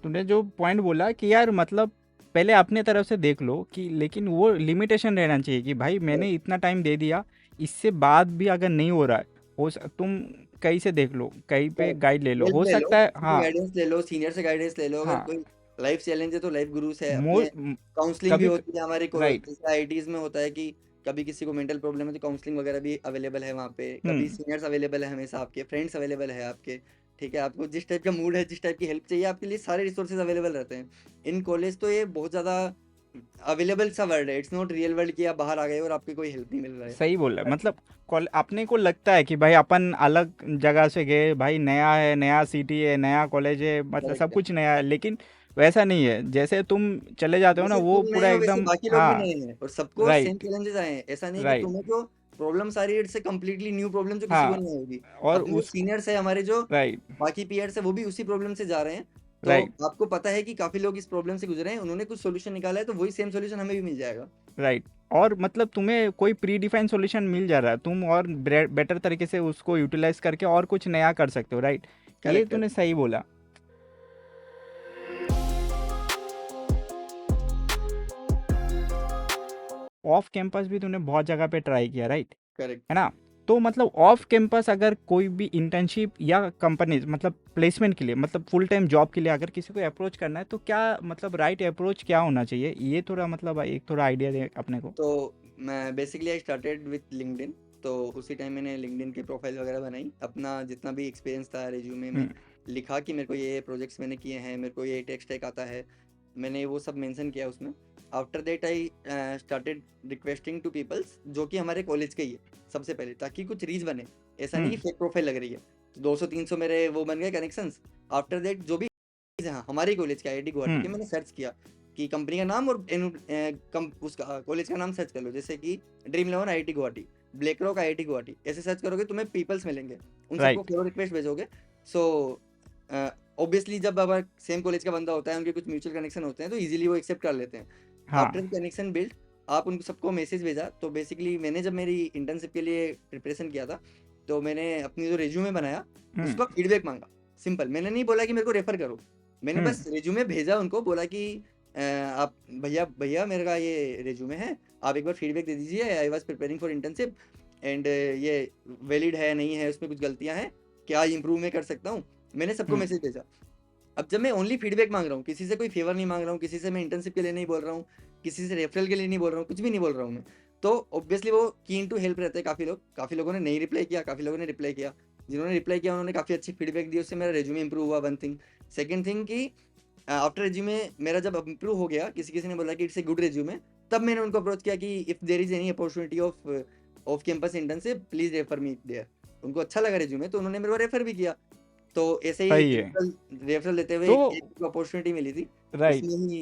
तूने, जो पॉइंट बोला कि यार मतलब पहले अपने तरफ से देख लो कि, लेकिन वो लिमिटेशन रहना चाहिए कि भाई मैंने इतना टाइम दे दिया, इससे बाद भी अगर नहीं हो रहा है, तुम कहीं से देख लो, कहीं पे गाइड ले लो, हेल्प हो ले लो, सकता है। किसी से हाँ, गाइडेंस ले लो, सीनियर से गाइडेंस ले लो। अगर हाँ। कोई लाइफ चैलेंज है तो लाइफ गुरुस है मोर अपने। काउंसलिंग भी कभी होती है हमारे को, राइट। जैसे आईआईटीज में होता है कि कभी किसी को मेंटल प्रॉब्लम है तो काउंसलिंग वगैरह भी अवेलेबल है वहाँ पे। कभी हम्म। सीनियर्स अवेलेबल है हमेशा, आपके फ्रेंड्स अवेलेबल है आपके। ठीक है, आपको जिस टाइप का मूड है, जिस टाइप की हेल्प चाहिए, आपके लिए सारे रिसोर्सेज अवेलेबल रहते हैं। इन कॉलेज तो ये बहुत ज़्यादा अवेलेबल सा वर्ड है, इट्स नॉट रियल वर्ल्ड कि आप बाहर आ गए और आपको कोई हेल्प नहीं मिल रहा है। सही बोल रहा है, मतलब अपने को लगता है कि भाई अपन अलग जगह से गए, भाई नया है, नया सिटी है, नया कॉलेज है, मतलब सब करेक्ट है। कुछ नया है, लेकिन वैसा नहीं है। जैसे तुम चले जाते हो ना, जैसे वो तुम नए पूरा हो वैसे एकदम, बाकी लोग भी हाँ। नए हैं और सबको सेम राइट, चैलेंजेस आए हैं। ऐसा नहीं है कि राइट। तुम्हें जो प्रॉब्लम्स आ रही है इट्स कम्प्लीटली न्यू प्रॉब्लम जो किसी को हाँ, नहीं आएगी। और अपने जो उस सीनियर्स है, हमारे जो राइट, बाकी पीयर्स है, वो भी उसी प्रॉब्लम से जा रहे हैं। तो राइट, आपको पता है कि काफी लोग इस प्रॉब्लम से गुजरे हैं, उन्होंने कुछ सोल्यूशन निकाला है, तो वही सेम सोल्यूशन हमें भी मिल जाएगा। राइट। और मतलब तुम्हें कोई प्री डिफाइंड सॉल्यूशन मिल जा रहा है, तुम और बेटर तरीके से उसको यूटिलाइज करके और कुछ नया कर सकते हो, राइट? ये करेक्ट है। तूने सही बोला। ऑफ कैंपस भी तूने बहुत जगह पे ट्राई किया, राइट? करेक्ट। है ना? तो मतलब ऑफ कैंपस अगर कोई भी इंटर्नशिप या कंपनीज मतलब प्लेसमेंट के लिए, मतलब फुल टाइम जॉब के लिए अगर किसी को अप्रोच करना है, तो क्या मतलब राइट अप्रोच क्या होना चाहिए? ये थोड़ा मतलब एक थोड़ा आइडिया दे अपने को। तो मैं basically I started with LinkedIn. तो उसी टाइम मैंने लिंक्डइन की प्रोफाइल वगैरह बनाई, अपना जितना भी एक्सपीरियंस था रिज्यूमे में लिखा कि मेरे को ये प्रोजेक्ट्स मैंने किए हैं, मेरे को ये टेक स्टैक आता है, मैंने वो सब मेंशन किया उसमें। After that I started requesting to peoples जो कि हमारे कॉलेज के ही है सबसे पहले, ताकि कुछ रीच बने, ऐसा नहीं कि फेक प्रोफाइल लग रही है। तो 200-300 मेरे वो बन गए कनेक्शंस। आफ्टर दैट जो भी हाँ हमारे कॉलेज के IIT गुवाहाटी के, मैंने सर्च किया कि कंपनी का नाम और उसका कॉलेज का नाम सर्च कर लो, जैसे कि Dream11 IIT Guwahati, black rock IIT Guwahati, ऐसे सर्च करोगे तुम्हें पीपल्स मिलेंगे, उन सबको फॉलो रिक्वेस्ट भेजोगे। सो ऑब्वियसली जब अब सेम कॉलेज का बंदा होता है, उनके कुछ म्यूचुअल कनेक्शन होते हैं, तो इजीली वो एक्सेप्ट कर लेते हैं। आफ्टर कनेक्शन बिल्ड आप उनको सबको मैसेज भेजा। तो बेसिकली मैंने जब मेरी इंटर्नशिप के लिए प्रिपरेशन किया था, तो मैंने अपनी जो रिज्यूमे बनाया उसका फीडबैक मांगा। सिंपल, मैंने नहीं बोला कि मेरे को रेफर करो, मैंने बस रिज्यूमे भेजा उनको, बोला कि आप भैया मेरे का ये रिज्यूमे है, आप एक बार फीडबैक दे दीजिए, I was preparing for internship and ये वैलिड है नहीं है, उसमें कुछ गलतियां हैं, क्या इंप्रूव मैं कर सकता हूँ। मैंने सबको मैसेज भेजा। अब जब मैं ओनली फीडबैक मांग रहा हूँ, किसी से कोई फेवर नहीं मांग रहा हूँ, किसी से मैं इंटर्नशिप के लिए नहीं बोल रहा हूँ, किसी से रेफरल के लिए नहीं बोल रहा हूँ, कुछ भी नहीं बोल रहा हूँ मैं, तो ऑब्वियसली वो कीन टू हेल्प रहते हैं काफ़ी लोगों ने नहीं रिप्लाई किया, काफ़ी लोगों ने रिप्लाई किया। जिन्होंने रिप्लाई किया उन्होंने काफ़ी अच्छी फीडबैक दी, उससे मेरा रेज्यूमे इंप्रूव हुआ, वन थिंग। सेकेंड थिंग कि आफ्टर रेज्यूमे मेरा जब इंप्रूव हो गया, किसी ने बोला कि इट्स ए गुड रेज्यूमे, तब मैंने उनको अप्रोच किया कि if there is any opportunity of campus internship please refer me there. उनको अच्छा लगा रेज्यूमे, तो उन्होंने मेरे को रेफर भी किया। तो ऐसे ही रेफरल देते हुए एक अपॉर्चुनिटी मिली थी, उसमें ही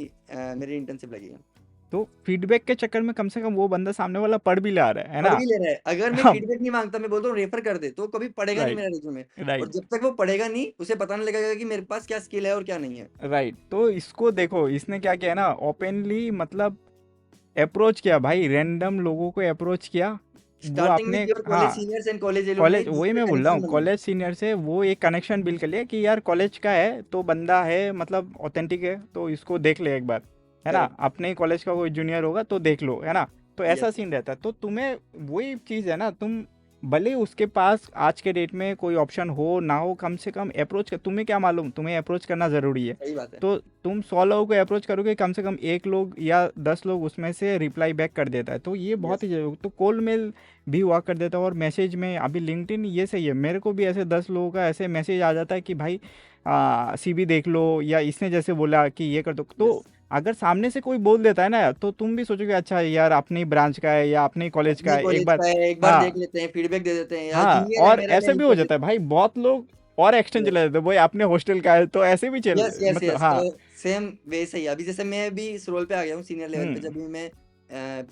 मेरी इंटर्नशिप लगी है। तो फीडबैक के चक्कर में कम से कम वो बंदा सामने वाला पढ़ भी ला रहा है ना, पढ़ भी ले रहा है। अगर मैं फीडबैक नहीं मांगता, मैं बोलता हूँ रेफर कर दे, तो कभी पढ़ेगा नहीं मेरा रिज्यूमे। और जब तक वो पढ़ेगा नहीं, उसे पता नहीं लगेगा कि मेरे पास क्या स्किल है और क्या नहीं है। राइट। तो इसको देखो, इसने क्या किया ना, ओपनली मतलब अप्रोच किया भाई, रैंडम लोगों को अप्रोच किया। वो अपने कॉलेज, वही मैं बोल रहा हूँ, कॉलेज सीनियर से वो एक कनेक्शन बिल्ड कर लिया कि यार कॉलेज का है तो बंदा है, मतलब ऑथेंटिक है, तो इसको देख ले एक बार, है ना, अपने कॉलेज का कोई जूनियर होगा तो देख लो, है ना। तो ऐसा सीन रहता है। तो तुम्हें वही चीज़ है ना, तुम भले उसके पास आज के डेट में कोई ऑप्शन हो ना हो, कम से कम अप्रोच कर, तुम्हें क्या मालूम, तुम्हें अप्रोच करना ज़रूरी है। सही बात है। तो तुम 100 लोगों को अप्रोच करोगे, कम से कम 1 लोग या 10 लोग उसमें से रिप्लाई बैक कर देता है, तो ये बहुत ही जरूरी। तो कॉल मेल भी हुआ कर देता है, और मैसेज में अभी लिंक्डइन ये सही है, मेरे को भी ऐसे 10 लोगों का ऐसे मैसेज आ जाता है कि भाई CV देख लो, या इसने जैसे बोला कि ये कर दो। तो अगर सामने से कोई बोल देता है ना, तो तुम भी सोचोगे अच्छा यार अपनी ब्रांच का है या अपने कॉलेज का है, एक बार देख लेते हैं, फीडबैक दे देते हैं, हाँ। और ऐसे भी हो जाता है भाई, बहुत लोग और एक्सटेंड चले जाते हैं, भाई अपने हॉस्टल का है, तो ऐसे भी चल मतलब हाँ। तो सेम वैसे ही अभी जैसे मैं भी इस रोल पे आ गया हूँ सीनियर लेवल पे, जब भी मैं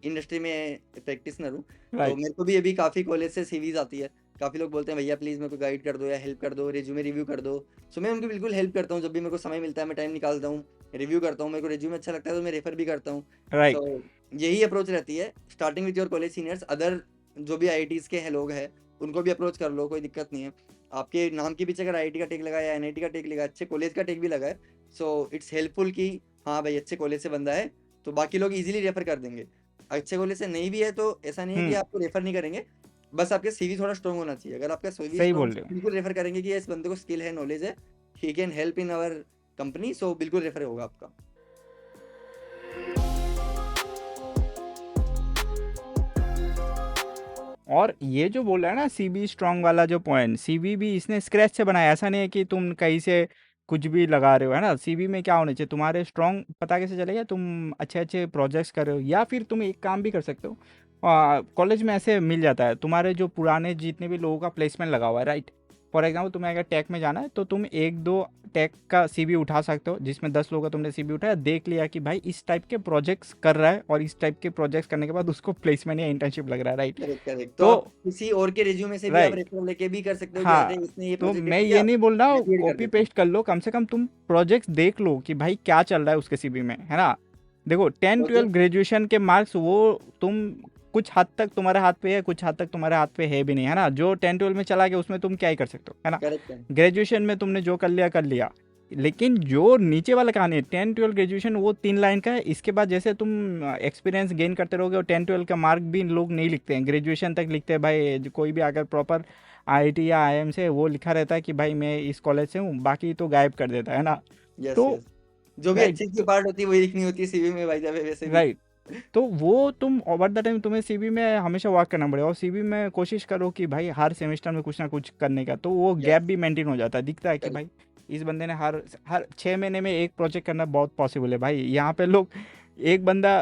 इंडस्ट्री में प्रैक्टिशनर हूँ, तो मेरे को भी अभी काफ़ी कॉलेज से सीवीज आती है। काफ़ी लोग बोलते हैं भैया प्लीज़ मेरे को गाइड कर दो या हेल्प कर दो, रिज्यूमे रिव्यू कर दो। सो मैं उनकी बिल्कुल हेल्प करता हूँ, जब भी मेरे को समय मिलता है मैं टाइम निकालता हूँ, रिव्यू करता हूँ, मेरे को रिज्यूमे अच्छा लगता है तो मैं रेफर भी करता हूँ। तो यही अप्रोच रहती है, starting with your college seniors. Other जो भी IITs के हैं लोग हैं, उनको भी अप्रोच कर लो, कोई दिक्कत नहीं है। आपके नाम के पीछे अगर IIT का टेक लगा है या NIT का टेक लगा है, अच्छे कॉलेज का टेक भी लगा है, सो इट्स हेल्पफुल कि हाँ भाई अच्छे कॉलेज से बंदा है, तो बाकी लोग इजीली रेफर कर देंगे। अच्छे कॉलेज से नहीं भी है तो ऐसा नहीं है कि आपको रेफर नहीं करेंगे, बस आपके CV थोड़ा स्ट्रॉन्ग होना चाहिए। अगर आपका CV स्ट्रॉन्ग, बिल्कुल रेफर करेंगे कि इस बंदे को स्किल है, नॉलेज है, he can help in our company, so बिल्कुल रेफर होगा आपका। और ये जो बोल रहा है ना CV स्ट्रॉन्ग वाला जो पॉइंट, CV भी इसने स्क्रैच से बनाया, ऐसा नहीं है कि तुम कहीं से कुछ भी लगा रहे हो, है ना। CV में क्या होना चाहिए, तुम्हारे स्ट्रॉन्ग पता कैसे चलेगा, तुम अच्छे अच्छे प्रोजेक्ट्स कर रहे हो। या फिर तुम एक काम भी कर सकते हो, कॉलेज में ऐसे मिल जाता है, तुम्हारे जो पुराने जितने भी लोगों का प्लेसमेंट लगा हुआ है, राइट। फॉर एग्जाम्पल तुम्हें अगर टेक में जाना है, तो तुम 1-2 टेक का CV उठा सकते हो, जिसमें 10 लोगों का तुमने CV उठाया, देख लिया कि भाई इस टाइप के प्रोजेक्ट्स कर रहा है, और इस टाइप के प्रोजेक्ट्स करने के बाद उसको प्लेसमेंट या इंटर्नशिप लग रहा है, राइट। करेक्ट। तो किसी और के रिज्यूमे से भी आप रेफर लेके भी कर सकते हो। हाँ, तो मैं ये नहीं बोल रहा हूँ कॉपी पेस्ट कर लो, कम से कम तुम प्रोजेक्ट्स देख लो कि भाई क्या चल रहा है उसके CV में, है ना। देखो 10-12 ग्रेजुएशन के मार्क्स वो तुम कुछ हद तक तुम्हारे हाथ पे है, कुछ हद तक तुम्हारे हाथ पे है भी नहीं, है ना। जो 10-12 में चला गया उसमें तुम क्या ही कर सकते हो, है ना। ग्रेजुएशन में तुमने जो कर लिया। लेकिन जो नीचे वाला कहानी है 10-12 ग्रेजुएशन, वो 3 लाइन का है। इसके बाद जैसे तुम एक्सपीरियंस गेन करते रहोगे, और 10-12 का मार्क भी लोग नहीं लिखते हैं, ग्रेजुएशन तक लिखते हैं भाई। कोई भी अगर प्रॉपर IIT या IIM से वो लिखा रहता है कि भाई मैं इस कॉलेज से हूँ, बाकी तो गायब कर देता है ना। तो जो भी अच्छी पार्ट होती है वही लिखनी होती है CV में भाई, वैसे भी। राइट। तो वो तुम ओवर द टाइम तुम्हें सीबी में हमेशा वर्क करना पड़ेगा, और सीबी में कोशिश करो कि भाई हर सेमेस्टर में कुछ ना कुछ करने का, तो वो गैप यस, भी मेंटेन हो जाता है, दिखता है कि करेक्ट। भाई इस बंदे ने हर हर 6 महीने में एक प्रोजेक्ट करना बहुत पॉसिबल है भाई। यहाँ पे लोग एक बंदा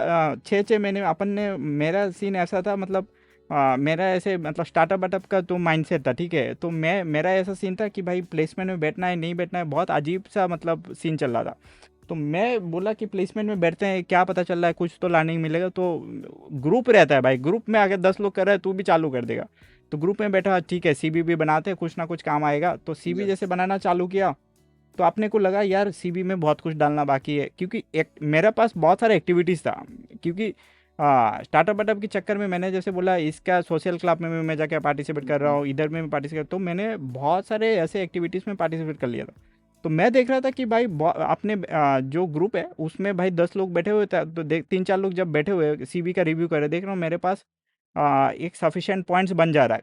6 6 महीने में, अपन ने, मेरा सीन ऐसा था मतलब मेरा ऐसे मतलब स्टार्टअप वाटअप का तो माइंडसेट था, ठीक है, तो मेरा ऐसा सीन था कि भाई प्लेसमेंट में बैठना है नहीं बैठना है, बहुत अजीब सा मतलब सीन चल रहा था। तो मैं बोला कि प्लेसमेंट में बैठते हैं, क्या पता चल रहा है कुछ तो लर्निंग मिलेगा, तो ग्रुप रहता है भाई, ग्रुप में अगर 10 लोग कर रहे हैं तू भी चालू कर देगा, तो ग्रुप में बैठा ठीक है सीबी भी बनाते हैं, कुछ ना कुछ काम आएगा, तो सीबी यस, जैसे बनाना चालू किया, तो आपने को लगा यार सीबी में बहुत कुछ डालना बाकी है, क्योंकि एक मेरे पास बहुत सारे एक्टिविटीज़ था, क्योंकि स्टार्टअप वाटअप के चक्कर में मैंने जैसे बोला इसका सोशल क्लब में मैं जाके पार्टिसिपेट कर रहा हूँ, इधर में मैं पार्टिसिपेट, तो मैंने बहुत सारे ऐसे एक्टिविटीज़ में पार्टिसिपेट कर लिया था। तो मैं देख रहा था कि भाई अपने जो ग्रुप है उसमें भाई 10 लोग बैठे हुए थे, तो देख 3 4 लोग जब बैठे हुए सीबी का रिव्यू कर रहे, देख रहा हूँ मेरे पास एक सफिशिएंट पॉइंट्स बन जा रहा है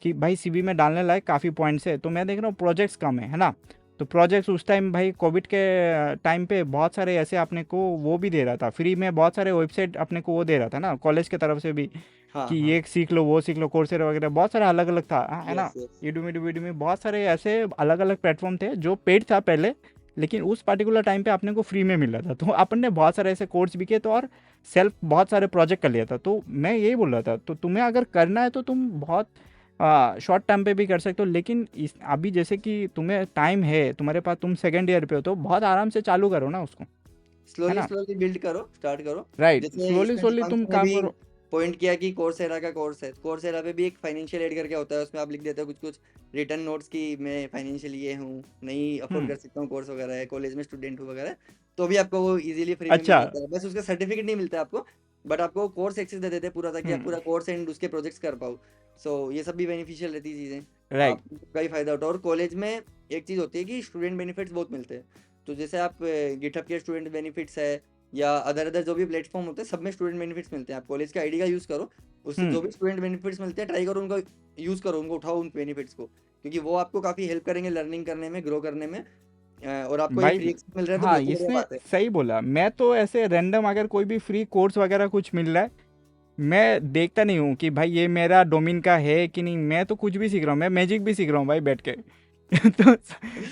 कि भाई सीवी में डालने लायक काफ़ी पॉइंट्स है, तो मैं देख रहा हूँ प्रोजेक्ट्स कम है ना। तो प्रोजेक्ट्स उस टाइम भाई कोविड के टाइम पे बहुत सारे ऐसे अपने को वो भी दे रहा था फ्री में, बहुत सारे वेबसाइट अपने को वो दे रहा था ना कॉलेज की तरफ से भी, हाँ, कि हाँ, ये सीख लो वो सीख लो, कोर्सेरा वगैरह बहुत सारे अलग अलग था, है ना। यस, यस, यूडमी बहुत सारे ऐसे अलग अलग प्लेटफॉर्म थे जो पेड था पहले, लेकिन उस पर्टिकुलर टाइम पे अपने को फ्री में मिल रहा था, तो अपन ने बहुत सारे ऐसे कोर्स भी किए, तो और सेल्फ बहुत सारे प्रोजेक्ट कर लिया था। तो मैं यही बोल रहा था, तो तुम्हें अगर करना है तो तुम बहुत शॉर्ट टाइम पे भी कर सकते हो, लेकिन इस अभी जैसे कि तुम्हें टाइम है तुम्हारे पास, तुम सेकेंड ईयर पे हो, तो बहुत आराम से चालू करो ना उसको, है स्लोली ना। स्लोली बिल्ड करो, स्टार्ट करो। राइट, जैसे स्लोली इसमें स्लोली तुम दीपांशु ने काम भी करो। पॉइंट किया कि कोर्सेरा का कोर्स है, कोर्सेरा पे भी एक फाइनेंशियल एड करके होता है, उसमें आप लिख देते हो कुछ कुछ रिटर्न नोट्स की मैं फाइनेंशियल ये हूँ, नहीं अफोर्ड हम्म। कर सकता हूँ कोर्स वगैरह है, कॉलेज में स्टूडेंट हूँ वगैरह, तो भी आपको वो इजीली फ्री में मिल अच्छा। जाता है, बस उसका सर्टिफिकेट नहीं मिलता है आपको, बट आपको कोर्स एक्सेस दे देते हैं पूरा, ताकि आप हम्म। पूरा कोर्स एंड उसके प्रोजेक्ट्स कर पाओ। सो ये सब भी बेनिफिशियल रहती है चीज़ें, राइट। आपका ही फायदा उठाओ। और कॉलेज में एक चीज़ होती है कि स्टूडेंट बेनिफिट्स बहुत मिलते हैं, तो जैसे आप गिटहब के स्टूडेंट बेनिफिट्स है या अदर अदर जो भी प्लेटफॉर्म होते हैं, सब में स्टूडेंट बेनिफिट्स मिलते हैं। आप कॉलेज का आईडी का यूज़ करो, उससे जो हम्म। भी स्टूडेंट बेनिफिट्स मिलते हैं ट्राई करो उनको यूज़ करो, उनको उठाओ उन बेनिफिट्स को, क्योंकि वो आपको काफ़ी हेल्प करेंगे लर्निंग करने में, ग्रो करने में। और आपको ये भाई फ्री एक्सेस मिल रहा है तो हाँ, बहुत ही बढ़िया इसने बात है। सही बोला, मैं तो ऐसे रैंडम अगर कोई भी फ्री कोर्स वगैरह कुछ मिल रहा है, मैं देखता नहीं हूँ कि भाई ये मेरा डोमेन का है कि नहीं, मैं तो कुछ भी सीख रहा हूँ, मैं मैजिक भी सीख रहा हूँ भाई बैठ के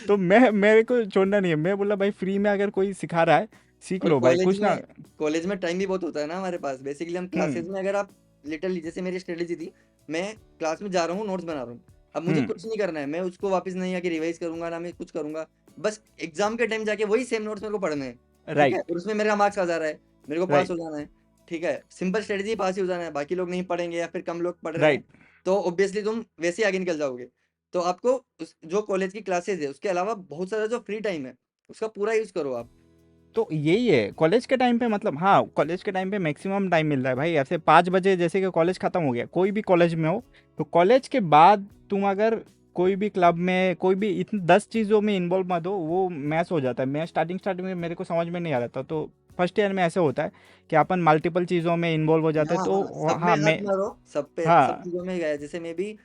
तो मैं मेरे को छोड़ना नहीं है, मैं बोला भाई फ्री में अगर कोई सिखा रहा है सीख और लो भाई कुछ ना। कॉलेज में टाइम भी बहुत होता है ना हमारे पास, बेसिकली हम क्लासेस हम्म। में अगर आप लिटरली, जैसे मेरी स्ट्रेटेजी थी, मैं क्लास में जा रहा हूँ नोट्स बना रहा हूँ, अब मुझे हम्म। कुछ नहीं करना है, मैं उसको वापस नहीं आके रिवाइज करूंगा ना मैं कुछ करूंगा, बस एग्जाम के टाइम जाके वही सेम नोट्स मेरे को पढ़ने हैं, ठीक है, राइट। और उसमें मेरा मार्क्स आ जा रहा है, मेरे को पास राइट। हो जाना है, ठीक है, सिंपल स्ट्रेटेजी, पास ही हो जाना है, बाकी लोग नहीं पढ़ेंगे या फिर कम लोग पढ़ रहे हैं, राइट। तो ऑब्वियसली तुम वैसे ही आगे निकल जाओगे। तो आपको जो कॉलेज की क्लासेस है उसके अलावा बहुत सारा जो फ्री टाइम है उसका पूरा यूज करो आप। तो यही है कॉलेज के टाइम पे, मतलब हाँ कॉलेज के टाइम पे मैक्सिमम टाइम मिल रहा है भाई, ऐसे 5 बजे जैसे कि कॉलेज खत्म हो गया, कोई भी कॉलेज में हो, तो कॉलेज के बाद तुम अगर कोई भी क्लब में कोई भी इतनी 10 चीज़ों में इन्वॉल्व मत हो, वो मैच हो जाता है। मैं स्टार्टिंग में मेरे को समझ में नहीं आ रहा था, तो फर्स्ट ईयर में ऐसे होता है कि अपन मल्टीपल चीज़ों में इन्वॉल्व हो जाते हैं, हाँ, हाँ, तो सब में हाँ हाथ मैं, मारो, सब पे सब हाँ। चीज़ों में गया, जैसे मैं भी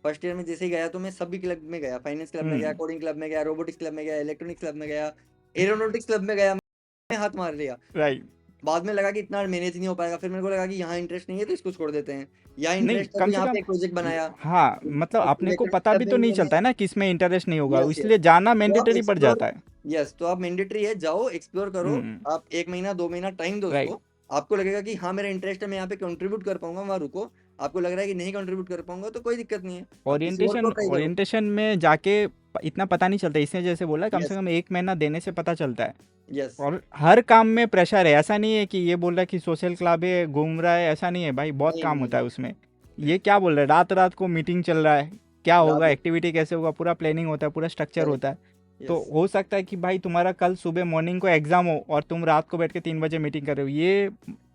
फर्स्ट ईयर में जैसे ही गया तो मैं सभी क्लब में गया, फाइनेंस क्लब में गया, हम्म। कोडिंग क्लब में गया, रोबोटिक्स क्लब में गया, इलेक्ट्रॉनिक्स क्लब में गया, एरोनॉटिक्स क्लब में गया, मैं हाथ मार लिया। राइट। बाद में लगा कि इतना मैनेज नहीं हो पाएगा, फिर मेरे को लगा कि यहाँ इंटरेस्ट नहीं है तो इसको छोड़ देते हैं, यहाँ नहीं इंटरेस्ट था तो कम से यहाँ कम पे एक प्रोजेक्ट बनाया, हाँ मतलब अब अपने को इलेक्ट्रॉनिक्स पता क्लब भी में तो भी नहीं मैंने, चलता है ना किस में इंटरेस्ट नहीं होगा, यस, यस, इसलिए जाना तो आप मैंडेटरी पड़ एक्सप्लोर, जाता है। यस, तो आप मैंडेटरी है, जाओ एक्सप्लोर करो, हम्म। आप 1 महीना 2 महीना टाइम दो राइट। उसको, आपको लगेगा कि हाँ मेरा इंटरेस्ट है, मैं यहाँ पे कंट्रीब्यूट कर पाऊंगा, वहाँ रुको, आपको लग रहा है कि नहीं कंट्रीब्यूट कर पाऊंगा तो कोई दिक्कत नहीं है, आप किसी और को ओरिएंटेशन ट्राई करो। ओरिएंटेशन में जाके इतना पता नहीं चलता, इसने जैसे बोला कम से यस, कम 1 महीना देने से पता चलता है। यस, और हर काम में प्रेशर है, ऐसा नहीं है कि ये बोल रहा है कि सोशल क्लब है घूम रहा है, ऐसा नहीं है भाई, बहुत नहीं, काम नहीं, होता है नहीं, उसमें। ये क्या बोल रहा है, रात रात को मीटिंग चल रहा है, क्या रात होगा, भर, एक्टिविटी कैसे होगा, पूरा प्लानिंग होता है, पूरा स्ट्रक्चर करेक्ट, होता है। तो यस, हो सकता है कि भाई तुम्हारा कल सुबह मॉर्निंग को एग्जाम हो और तुम रात को बैठ के 3 बजे मीटिंग कर रहे हो, ये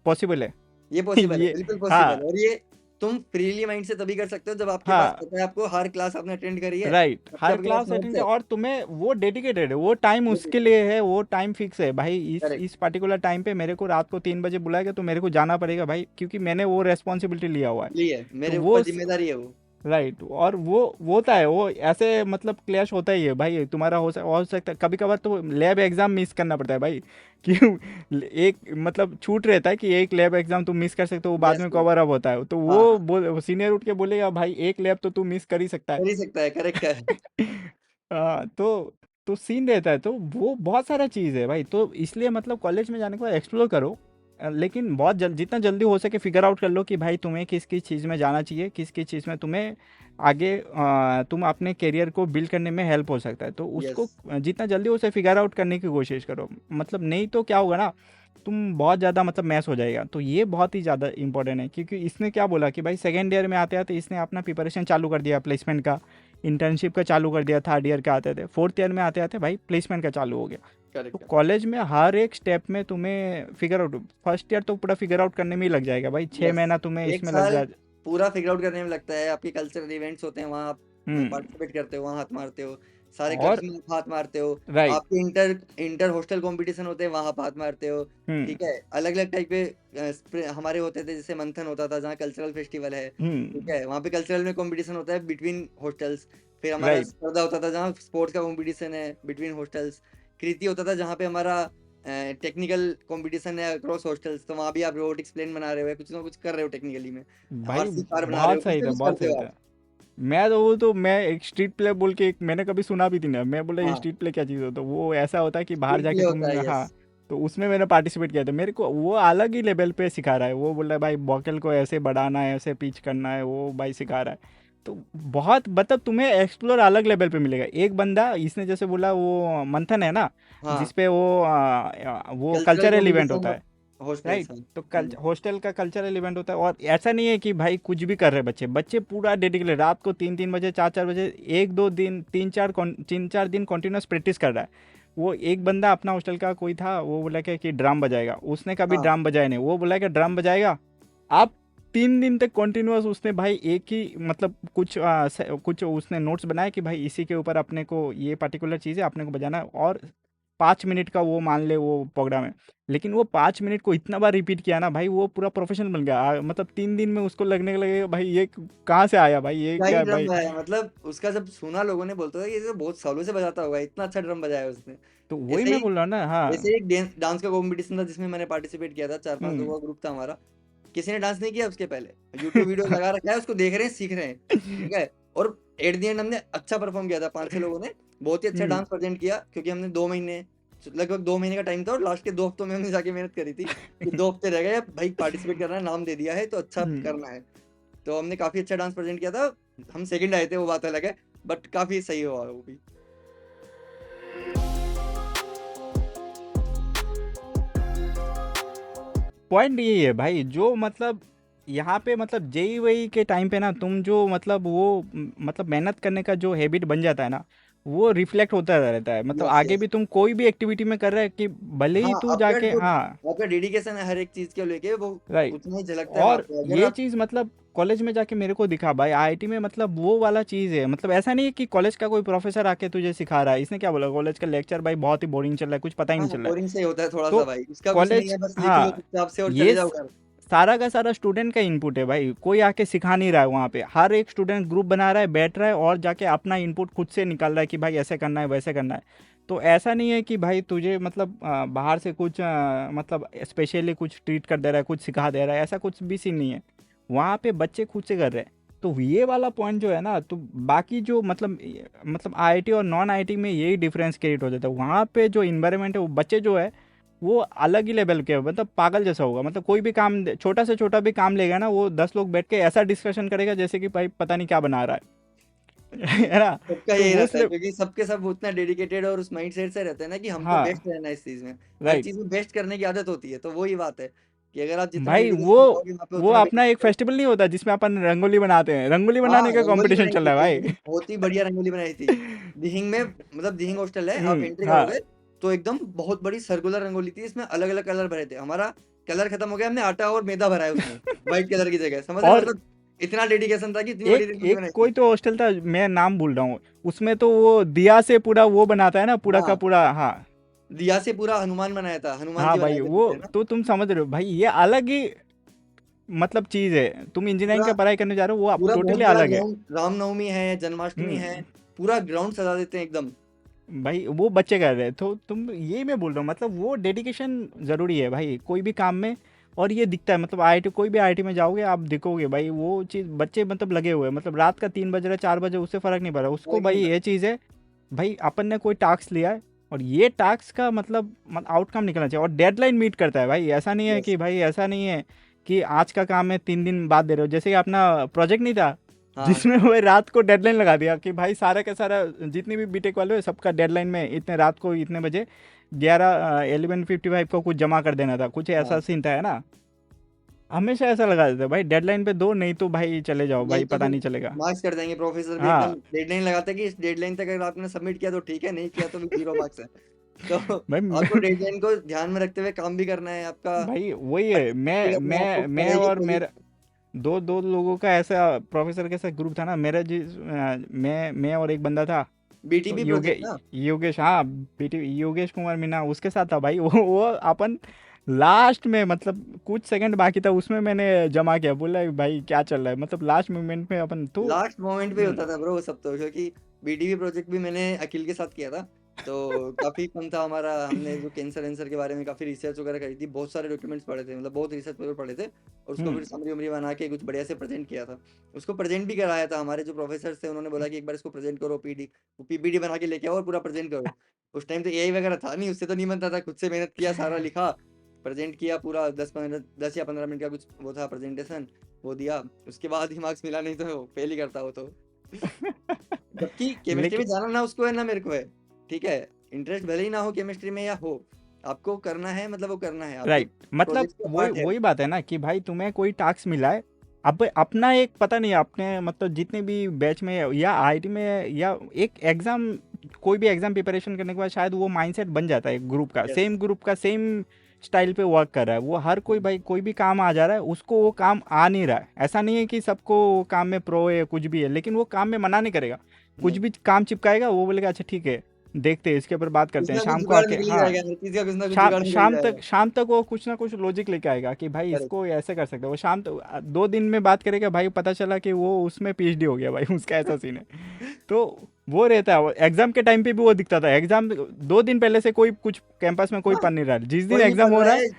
पॉसिबल है ये पॉसिबल है, ये। बिल्कुल पॉसिबल है, हाँ। और ये तुम फ्रीली माइंड से तभी कर सकते हो जब आपके पास हाँ। पता है आपको हर क्लास आपने अटेंड करी है, राइट, सबके हर आपके पास क्लास नोट्स अटेंड है, और तुम्हें वो डेडिकेटेड है, वो टाइम उसके लिए है, वो टाइम फिक्स है भाई, करेक्ट, इस पर्टिकुलर टाइम पे मेरे को रात को 3 बजे बुलाएगा तो मेरे को जाना पड़ेगा भाई, क्योंकि मैंने वो रेस्पॉन्सिबिलिटी लिया हुआ है। लिए तो मेरे वो ऊपर जिम्मेदारी है वो। राइट। और वो होता है, वो ऐसे मतलब क्लैश होता ही है भाई तुम्हारा। हो सकता है कभी कभार तो लैब एग्जाम मिस करना पड़ता है भाई क्यों एक मतलब छूट रहता है कि एक लैब एग्जाम तुम मिस कर सकते हो, वो बाद यस में यस। कवर अप होता है, तो हाँ हाँ, वो सीनियर उठ के बोलेगा भाई एक लैब तो तू मिस कर ही सकता है। कर ही सकता है, करेक्ट है। हाँ, तो सीन रहता है, तो वो बहुत सारा चीज़ है भाई। तो इसलिए मतलब कॉलेज में जाने के बाद एक्सप्लोर करो, लेकिन बहुत जितना जल्दी हो सके फिगर आउट कर लो कि भाई तुम्हें किस किस चीज़ में जाना चाहिए, किस किस चीज़ में तुम्हें आगे तुम अपने करियर को बिल्ड करने में हेल्प हो सकता है, तो यस। उसको जितना जल्दी हो सके फिगर आउट करने की कोशिश करो। मतलब नहीं तो क्या होगा ना, तुम बहुत ज़्यादा मतलब मैस हो जाएगा। तो ये बहुत ही ज़्यादा इंपॉर्टेंट है, क्योंकि इसने क्या बोला कि भाई सेकेंड ईयर में आते आते इसने अपना प्रिपरेशन चालू कर दिया प्लेसमेंट का, इंटर्नशिप का चालू कर दिया, थर्ड ईयर का आते थे, फोर्थ ईयर में आते आते भाई प्लेसमेंट का चालू हो गया। तो करेक्ट है। कॉलेज में हर एक स्टेप में तुम्हें फिगर आउट, फर्स्ट ईयर तो पूरा फिगर आउट करने में ही लग जाएगा भाई, 6 महीना यस, तुम्हें एक इसमें लग साल जाए। पूरा फिगर आउट करने में लगता है। आपके कल्चरल इवेंट्स होते हैं, वहाँ आप हम्म। पार्टिसिपेट करते हो, वहाँ हाथ मारते हो। सारे क्लब्स और में आप हाथ मारते हो। राइट। आपके इंटर इंटर हॉस्टल कंपटीशन होते हैं, वहाँ आप हाथ मारते हो। हम्म। ठीक है, अलग अलग टाइप के हमारे होते थे, जैसे मंथन होता था जहाँ कल्चरल फेस्टिवल है। ठीक हम्म। है, वहाँ पे कल्चरल में कंपटीशन होता है बिटवीन हॉस्टल्स। फिर हमारा राइट। स्पर्धा होता था जहाँ स्पोर्ट्स का कंपटीशन है बिटवीन हॉस्टल्स। कृति होता था जहाँ पे हमारा टेक्निकल कंपटीशन है अक्रॉस हॉस्टल्स, तो वहाँ भी आप रोबोट एक्सप्लेन बना रहे हो या कुछ ना कुछ कर रहे हो टेक्निकली में। भाई आरसी कार बना रहे हो, बहुत कुछ सही ना था, कुछ बहुत करते सही हो आप। था। मैं तो वो तो मैं एक स्ट्रीट प्ले बोल के एक मैंने कभी सुना भी थी ना, मैं बोला ये हाँ, स्ट्रीट प्ले क्या चीज़ होता है, वो ऐसा होता है कि बाहर स्पीड प्ले जाके होता तुम, है, हाँ। यस। तो उसमें मैंने पार्टिसिपेट किया था, मेरे को वो अलग ही लेवल पे सिखा रहा है। वो बोल रहा है भाई बॉटल को ऐसे बढ़ाना है, ऐसे पिच करना है, वो भाई सिखा रहा है। तो बहुत मतलब तुम्हें एक्सप्लोर अलग लेवल पे मिलेगा। एक बंदा इसने जैसे बोला वो मंथन है ना, हाँ, जिसपे वो कल्चरल कल्चरल इवेंट कंपटीशन होता ऑफ है। Hostels, right. हाँ। तो कल हॉस्टल का कल्चरल इवेंट होता है, और ऐसा नहीं है कि भाई कुछ भी कर रहे बच्चे, बच्चे पूरा डेडिकेटेड, रात को 3-3 बजे 4-4 बजे, 1-2 दिन 3-4 दिन कॉन्टिन्यूस प्रैक्टिस कर रहा है। वो एक बंदा अपना हॉस्टल का कोई था, वो बोला कि ड्राम बजाएगा, उसने कभी हाँ, ड्राम बजाया नहीं, वो बोला कि ड्राम बजाएगा। आप 3 दिन तक कॉन्टिन्यूस उसने भाई एक ही मतलब कुछ उसने नोट्स बनाए कि भाई इसी के ऊपर अपने को ये पर्टिकुलर चीज़ है अपने को बजाना है, और 5 मिनट का वो मान ले वो प्रोग्राम है। लेकिन वो 5 मिनट को इतना बार रिपीट किया ना भाई, वो पूरा प्रोफेशनल बन गया। मतलब 3 दिन में उसको लगने लगेगा भाई ये कहाँ से आया भाई, ये क्या क्या ही है ड्रम भाई। बजाया, मतलब उसका जब सुना लोगों ने, बोलता था कि ये तो बहुत सालों से बजाता होगा, इतना अच्छा ड्रम बजाया उसने। तो वही ऐसे मैं ही बोल रहा हूँ ना, हाँ। ऐसे एक डांस का कंपटीशन था जिसमें मैंने पार्टिसिपेट किया था, 4-5 हम्म। लोगों का ग्रुप था हमारा। किसी ने डांस नहीं किया उसके पहले, यूट्यूब वीडियो लगा रखा है, उसको देख रहे हैं, सीख रहे हैं। ठीक है, और एट द एंड हमने अच्छा परफॉर्म किया था, 5-6 लोगों ने बहुत ही अच्छा हम्म। डांस प्रेजेंट किया, क्योंकि हमने 2 महीने, लगभग 2 महीने का टाइम था, और लास्ट के 2 हफ्तों में हमने जाके मेहनत करी थी कि 2 हफ्ते रह गए, अब भाई पार्टिसिपेट करना है, नाम दे दिया है तो अच्छा हम्म। करना है। तो हमने काफी अच्छा डांस प्रेजेंट किया था। हम सेकंड आए थे, वो बात अलग है, बट काफी सही हुआ वो भी। पॉइंट यही है भाई, जो मतलब यहाँ पे मतलब जेई वई के टाइम पे ना, तुम जो मतलब वो मतलब मेहनत करने का जो हैबिट बन जाता है ना, वो रिफ्लेक्ट होता रहता है। मतलब यस आगे यस। भी तुम कोई भी एक्टिविटी में कर रहे हैं कि भले ही हाँ, तू आपका जाके, जो हाँ। आपका डेडिकेशन है हर एक चीज के लेके, वो राइट। उतना ही झलकता है वहां और पे, अगर ये आप। चीज़ मतलब कॉलेज में जाके मेरे को दिखा भाई, आईआईटी में मतलब वो वाला चीज़ है। मतलब ऐसा नहीं है कि कॉलेज का कोई प्रोफेसर आके तुझे सिखा रहा है। इसने क्या बोला, कॉलेज का लेक्चर भाई बहुत ही बोरिंग चल रहा है, कुछ पता ही हाँ, नहीं चल रहा है। बोरिंग से ही होता है थोड़ा सा तो भाई, इसका कुछ नहीं कॉलेज, है, बस लिख लो हाँ, चुपचाप से और चले ये जाओ घर। सारा का सारा स्टूडेंट का इनपुट है भाई, कोई आके सिखा नहीं रहा है वहाँ पे। हर एक स्टूडेंट ग्रुप बना रहा है, बैठ रहा है, और जाके अपना इनपुट खुद से निकाल रहा है कि भाई ऐसे करना है, वैसे करना है। तो ऐसा नहीं है कि भाई तुझे मतलब बाहर से कुछ मतलब स्पेशली कुछ ट्रीट कर दे रहा है, कुछ सिखा दे रहा है, ऐसा कुछ भी सीन नहीं है। वहाँ पे बच्चे खुद से कर रहे हैं। तो ये वाला पॉइंट जो है ना, तो बाकी जो मतलब आईआईटी और नॉन आईआईटी में यही डिफरेंस क्रिएट हो जाता है। वहाँ पे जो इन्वायरमेंट है, वो बच्चे जो है वो अलग ही लेवल के, मतलब पागल जैसा होगा। मतलब कोई भी काम, छोटा से छोटा भी काम लेगा ना, वो 10 लोग बैठ के ऐसा डिस्कशन करेगा जैसे कि भाई पता नहीं क्या बना रहा है है ना। सबका तो यही वो रहता है, क्योंकि सबके सब उतना डेडिकेटेड और उस माइंडसेट से रहते हैं ना कि हमको हाँ। बेस्ट रहना है इस चीज में। हर राइट। चीज में बेस्ट करने की आदत होती है, तो वही बात है कि अगर आप जितना भाई डेडिकेशन लगाओगे वहाँ पे वो उतना अपना एक बेनिफिट। फेस्टिवल नहीं होता जिसमें अपन रंगोली बनाते हैं, रंगोली हाँ, बनाने का रंगोली कंपटीशन बनाई चल थी रहा है एक, भाई। बहुत ही बढ़िया रंगोली बनाई थी। दिहिंग में, मतलब दिहिंग हॉस्टल है, आप एंट्री हाँ। करोगे तो एकदम बहुत बड़ी सर्कुलर रंगोली थी, इसमें अलग अलग कलर भरे थे। हमारा कलर खत्म हो गया, हमने आटा और मैदा भरा है उसमें, व्हाइट कलर की जगह, समझ रहे हो? और मतलब इतना डेडिकेशन था कि इतनी बड़ी एक रंगोली एक बनाई कोई थी। तो हॉस्टल था, मैं नाम भूल रहा हूँ, उसमें तो वो दिया से पूरा वो बनाता है ना, पूरा का हाँ, पूरा, हाँ। दिया से पूरा हनुमान बनाया था, हनुमान हाँ जी बनाए भाई, थे वो पूरे ना। तो तुम समझ रहे हो भाई, ये अलग ही मतलब चीज है, तुम इंजीनियरिंग पूरा का पढ़ाई करने जा रहे हो, वो पूरा बहुत टोटली बड़ा अलग है। ग्राउंड, रामनवमी है, जन्माष्टमी है, हम्म पूरा ग्राउंड सजा देते हैं एकदम। भाई वो बच्चे कर रहे हैं, तो तुम ये मैं बोल रहा हूँ, मतलब वो डेडिकेशन ज़रूरी है भाई कोई भी काम में। और ये दिखता है, मतलब आईटी, कोई भी आईटी में जाओगे आप दिखोगे भाई, वो चीज़ बच्चे मतलब लगे हुए हैं, मतलब रात का 3 बज रहा 4 बजे उससे फ़र्क नहीं पड़ रहा उसको फर्क भाई। नहीं ये चीज़ है भाई, अपन ने कोई टास्क लिया है और ये टास्क का मतलब आउटकम निकलना चाहिए, और डेडलाइन मीट करता है भाई। ऐसा नहीं है यस। कि भाई, ऐसा नहीं है कि आज का काम है 3 दिन बाद दे रहे हो, जैसे कि अपना प्रोजेक्ट नहीं था हाँ जिसमें वो रात को डेडलाइन लगा दिया कि भाई सारा का सारा जितनी भी बीटेक वाले हो सबका डेडलाइन में इतने रात को इतने बजे 11:55 को कुछ जमा कर देना था, कुछ ऐसा हाँ। सीन था, है ना। हमेशा ऐसा लगा देते हैं भाई, डेडलाइन पे दो, नहीं तो भाई चले जाओ नहीं भाई, तो पता फिर नहीं चलेगा। मार्क्स कर देंगे प्रोफेसर भी, एकदम हाँ डेडलाइन लगाते हैं कि इस डेडलाइन तक अगर आपने सबमिट किया तो ठीक है, नहीं किया तो भी 0 मार्क्स है। तो भाई आपको डेडलाइन को ध्यान में रखते हुए काम भी करना है आपका। भाई वही है, अच्छी अपने आप को मैं पढ़ाई और लिखाई। मेरा दो दो लोगों का ऐसा प्रोफेसर के साथ ग्रुप था ना मेरा, मैं और एक बंदा था। तो बीटीबी प्रोजेक्ट ना। योगेश, हाँ बीटी योगेश कुमार मीना उसके साथ था भाई। वो अपन लास्ट में, मतलब कुछ सेकंड बाकी था उसमें मैंने जमा किया, बोला भाई क्या चल रहा है, मतलब लास्ट मोमेंट में अपन तो। लास्ट मोमेंट पे होता था ब्रो सब तो, क्योंकि बीटीबी प्रोजेक्ट भी मैंने अखिल के साथ किया था। तो काफी फन था हमारा, हमने जो कैंसर वेंसर के बारे में काफी रिसर्च वगैरह करी थी, बहुत सारे डॉक्यूमेंट्स पढ़े थे, मतलब बहुत रिसर्च पेपर पढ़े थे, और उसको हम्म फिर समरी वमरी बना के कुछ बढ़िया से प्रेजेंट किया था। उसको प्रेजेंट भी कराया था, हमारे जो प्रोफेसर थे उन्होंने बोला कि एक बार इसको प्रेजेंट करो, पीपीटी बना के लेके आओ और पूरा प्रेजेंट करो। उस टाइम तो एआई वगैरह था नहीं, उससे तो नहीं बनता था, खुद से मेहनत किया, सारा लिखा, प्रेजेंट किया पूरा, 10 या 15 मिनट का कुछ वो था प्रेजेंटेशन, वो दिया। उसके बाद ही मार्क्स मिला, नहीं तो फेल ही करता वो तो। जबकि केमिस्ट्री में लेकिन जाना ना उसको है ना मेरे को है, ठीक है, इंटरेस्ट भले ही ना हो केमिस्ट्री में या हो, आपको करना है, मतलब वो करना है आपके राइट, मतलब प्रोजेक्ट का वही पार्ट है। वही बात है ना कि भाई तुम्हें कोई टास्क मिला है, अब अपना एक पता नहीं आपने, मतलब जितने भी बैच में या आईटी में या एक एग्जाम, कोई भी एग्जाम प्रिपरेशन करने के बाद शायद वो माइंडसेट बन जाता है ग्रुप का, यस। ग्रुप का सेम स्टाइल पे वर्क कर रहा है वो, हर कोई भाई कोई भी काम आ जा रहा है उसको वो काम आ नहीं रहा है, ऐसा नहीं है कि सबको वो काम में प्रो है कुछ भी है, लेकिन वो काम में मना नहीं करेगा, कुछ नहीं, भी काम चिपकाएगा वो बोलेगा अच्छा ठीक है, देखते हैं इसके ऊपर बात कुछ करते हैं ना कुछ शाम को जुगाड़ आके। निकल ही हाँ, जाएगा, हर चीज का कुछ ना कुछ जुगाड़ निकल ही जाएगा। शाम तक वो कुछ ना कुछ लॉजिक लेके आएगा कि भाई करेक्ट। इसको ऐसे कर सकते हैं, वो शाम तक 2 दिन में बात करेगा भाई, पता चला कि वो उसमें पीएचडी हो गया भाई उसका, ऐसा सीन है। तो वो रहता है, एग्जाम के टाइम पे भी वो दिखता था, एग्जाम 2 दिन पहले से कोई कुछ कैंपस में कोई हाँ, पढ़ नहीं रहा है, जिस दिन कोई नहीं एग्जाम पढ़ हो रहा रहा है। है।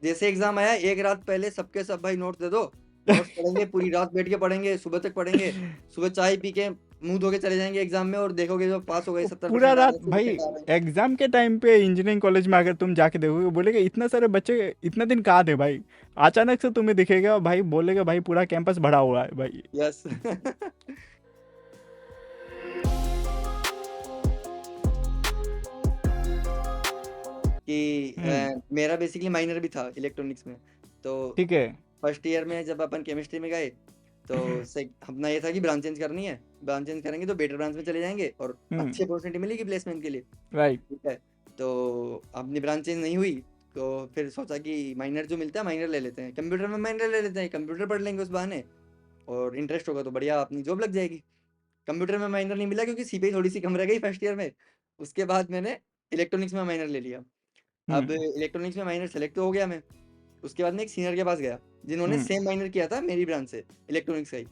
जैसे एग्जाम आया एक रात पहले सबके सब भाई नोट दे दो, नोट्स पढ़ेंगे, पूरी रात बैठ के पढ़ेंगे, सुबह तक पढ़ेंगे, सुबह चाय पी के मुंह धो के चले जाएंगे एग्जाम में, और देखोगे जो पास हो गए, वो सत्तर पूरा परसेंट आ रात रहे हैं, भाई 80% आ रहे हैं। एग्जाम के टाइम पे इंजीनियरिंग कॉलेज में अगर तुम जाके देखोगे बोलेगे इतने सारे बच्चे इतने दिन कहाँ थे भाई, अचानक से तुम्हें दिखेगा भाई, बोलेगा भाई पूरा कैंपस भरा हुआ है भाई। यस। कि हम्म मेरा बेसिकली माइनर भी था इलेक्ट्रॉनिक्स में। तो ठीक है। फर्स्ट ईयर में जब अपन केमिस्ट्री में गए, तो अपना ये था कि ब्रांच चेंज करनी है, ब्रांच चेंज करेंगे तो बेटर ब्रांच में चले जाएंगे और अच्छी अपॉर्चुनिटी मिलेगी प्लेसमेंट के लिए। राइट। ठीक है। तो अपनी ब्रांच चेंज नहीं हुई, तो फिर सोचा कि माइनर जो मिलता है माइनर ले लेते हैं, कंप्यूटर में माइनर ले लेते हैं, कंप्यूटर पढ़ लेंगे उस बहाने, और इंटरेस्ट होगा तो बढ़िया अपनी जॉब लग जाएगी। कंप्यूटर में माइनर नहीं मिला क्योंकि सीपीआई थोड़ी सी कम रह गई फर्स्ट ईयर में। उसके बाद मैंने इलेक्ट्रॉनिक्स में माइनर ले लिया। अब हम्म इलेक्ट्रॉनिक्स में माइनर सेलेक्ट तो हो गया मैं। उसके बाद मैं एक सीनियर के पास गया जिन्होंने हम्म सेम माइनर किया था मेरी ब्रांच से, इलेक्ट्रॉनिक्स का ही।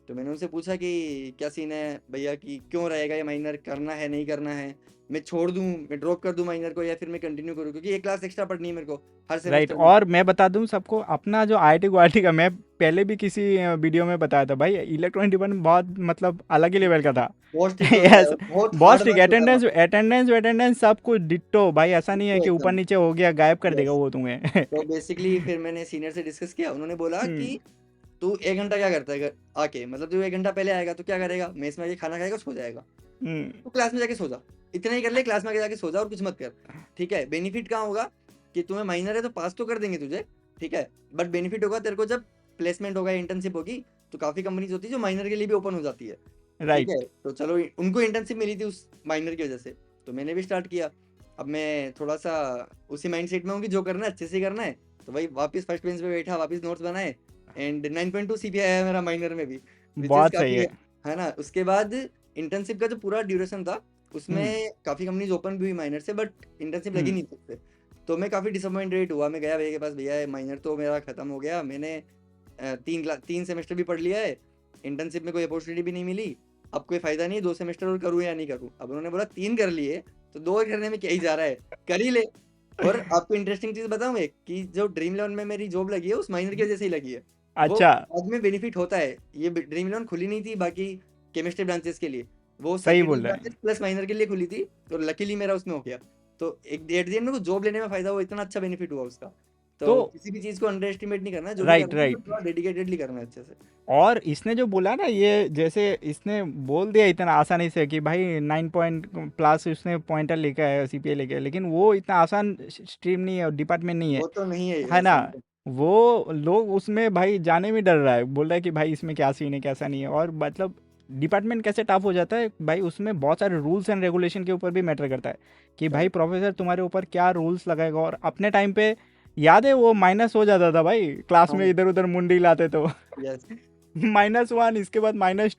तो मैंने उनसे पूछा कि क्या सीन है भैया, कि क्यों रहेगा ये माइनर, करना है नहीं करना है, मैं छोड़ दूं, मैं ड्रॉप कर दूं माइनर को, या फिर मैं कंटिन्यू करूं, क्योंकि एक क्लास एक्स्ट्रा पढ़नी है मेरे को हर राइट। सेमेस्टर में। और मैं बता दूं सबको, अपना जो आईटी क्वालिटी का, मैं पहले भी किसी वीडियो में बताया था भाई, इलेक्ट्रॉनिक डिपार्टमेंट बहुत मतलब अलग ही लेवल का था। बहुत स्ट्रिक्ट होता है यस, और बहुत बहुत हार्ड स्ट्रिक्ट, वर्क होता है अटेंडेंस अटेंडेंस अटेंडेंस सब कुछ डिट्टो भाई, ऐसा नहीं है तो कि ऊपर एकदम। नीचे हो गया गायब कर देगा यस। वो तुम्हें। तो बेसिकली फिर मैंने सीनियर से डिस्कस किया, उन्होंने बोला कि हम्म तू 1 घंटा क्या करता है आके, मतलब तू 1 घंटा पहले आएगा तो क्या करेगा, मेस में आके खाना खाएगा, सो जाएगा, हम्म तू क्लास में जाके सो जा, इतना ही कर ले, क्लास में आके जाके सो जा और कुछ मत कर। ठीक है, बेनिफिट कहाँ होगा कि तुम्हें माइनर है तो पास तो कर देंगे तुझे, ठीक है, बट बेनिफिट होगा तेरे को जब प्लेसमेंट होगा, इंटर्नशिप होगी, तो काफी कंपनीज होती है जो माइनर के लिए भी ओपन हो जाती है। ठीक है, राइट। तो चलो उनको इंटर्नशिप मिली थी उस माइनर की वजह से, तो मैंने भी स्टार्ट किया। अब मैं थोड़ा सा उसी माइंड सेट में हूँ कि जो करना है अच्छे से करना है, तो भाई वापस फर्स्ट बेंच पे बैठा, वापस नोट्स बनाए, एंड 9.2 सीपीआई आया मेरा माइनर में भी, विच इज बहुत सही काफी है। है ना। उसके बाद इंटर्नशिप का जो पूरा ड्यूरेशन था उसमें काफी कंपनीज ओपन भी हुई माइनर से, बट इंटर्नशिप लगी हम्म नहीं सकते। तो मैं काफी डिसअपॉइंटेड हुआ। मैं गया भैया के पास, भैया माइनर तो मेरा खत्म हो गया, मैंने 3 सेमेस्टर भी पढ़ लिया है, इंटर्नशिप में कोई अपॉर्चुनिटी भी नहीं मिली, अब कोई फायदा नहीं, 2 सेमेस्टर और करूँ या नहीं करूँ। अब उन्होंने बोला 3 कर लिए तो 2 करने में क्या ही जा रहा है, कर ही ले। और आपको इंटरेस्टिंग चीज बताऊं एक, कि जो ड्रीम इलेवन में मेरी जॉब लगी है उस माइनर की वजह से ही लगी है। वो अच्छा बाद में बेनिफिट होता है। ये ड्रीम इलेवन खुली नहीं थी बाकी केमिस्ट्री ब्रांचेस के लिए, वो सही सेकेंडरी बोल रहा है। ब्रांचेस प्लस माइनर के लिए खुली थी, तो लकीली मेरा उसमें हो गया। तो एक एट द एंड में को जॉब लेने में फायदा हुआ, इतना अच्छा बेनिफिट हुआ उसका। तो तो किसी भी चीज को अंडर एस्टिमेट नहीं करना, जो भी राइट करना है तो राइट। थोड़ा डेडिकेटेडली करना है अच्छे से। और इसने जो बोला ना, ये जैसे इसने बोल दिया इतना आसानी से कि भाई 9 पॉइंट प्लस उसने पॉइंटर लेकर है, सीपीए लेके है, लेकिन वो इतना आसान स्ट्रीम नहीं है, डिपार्टमेंट नहीं वो तो नहीं है है ना। ऐसा नहीं। वो लोग उसमें भाई जाने में डर रहा है, बोल रहा है कि भाई इसमें क्या सीन है कैसा नहीं है। और मतलब डिपार्टमेंट कैसे टफ हो जाता है भाई, उसमें बहुत सारे रूल्स एंड रेगुलेशन के ऊपर भी मैटर करता है कि भाई Correct. प्रोफेसर तुम्हारे ऊपर क्या रूल्स लगाएगा। और अपने टाइम पे याद है वो माइनस हो जाता था भाई, क्लास में हाँ, इधर उधर मुंडी लाते तो यस -1, इसके बाद -2, यस।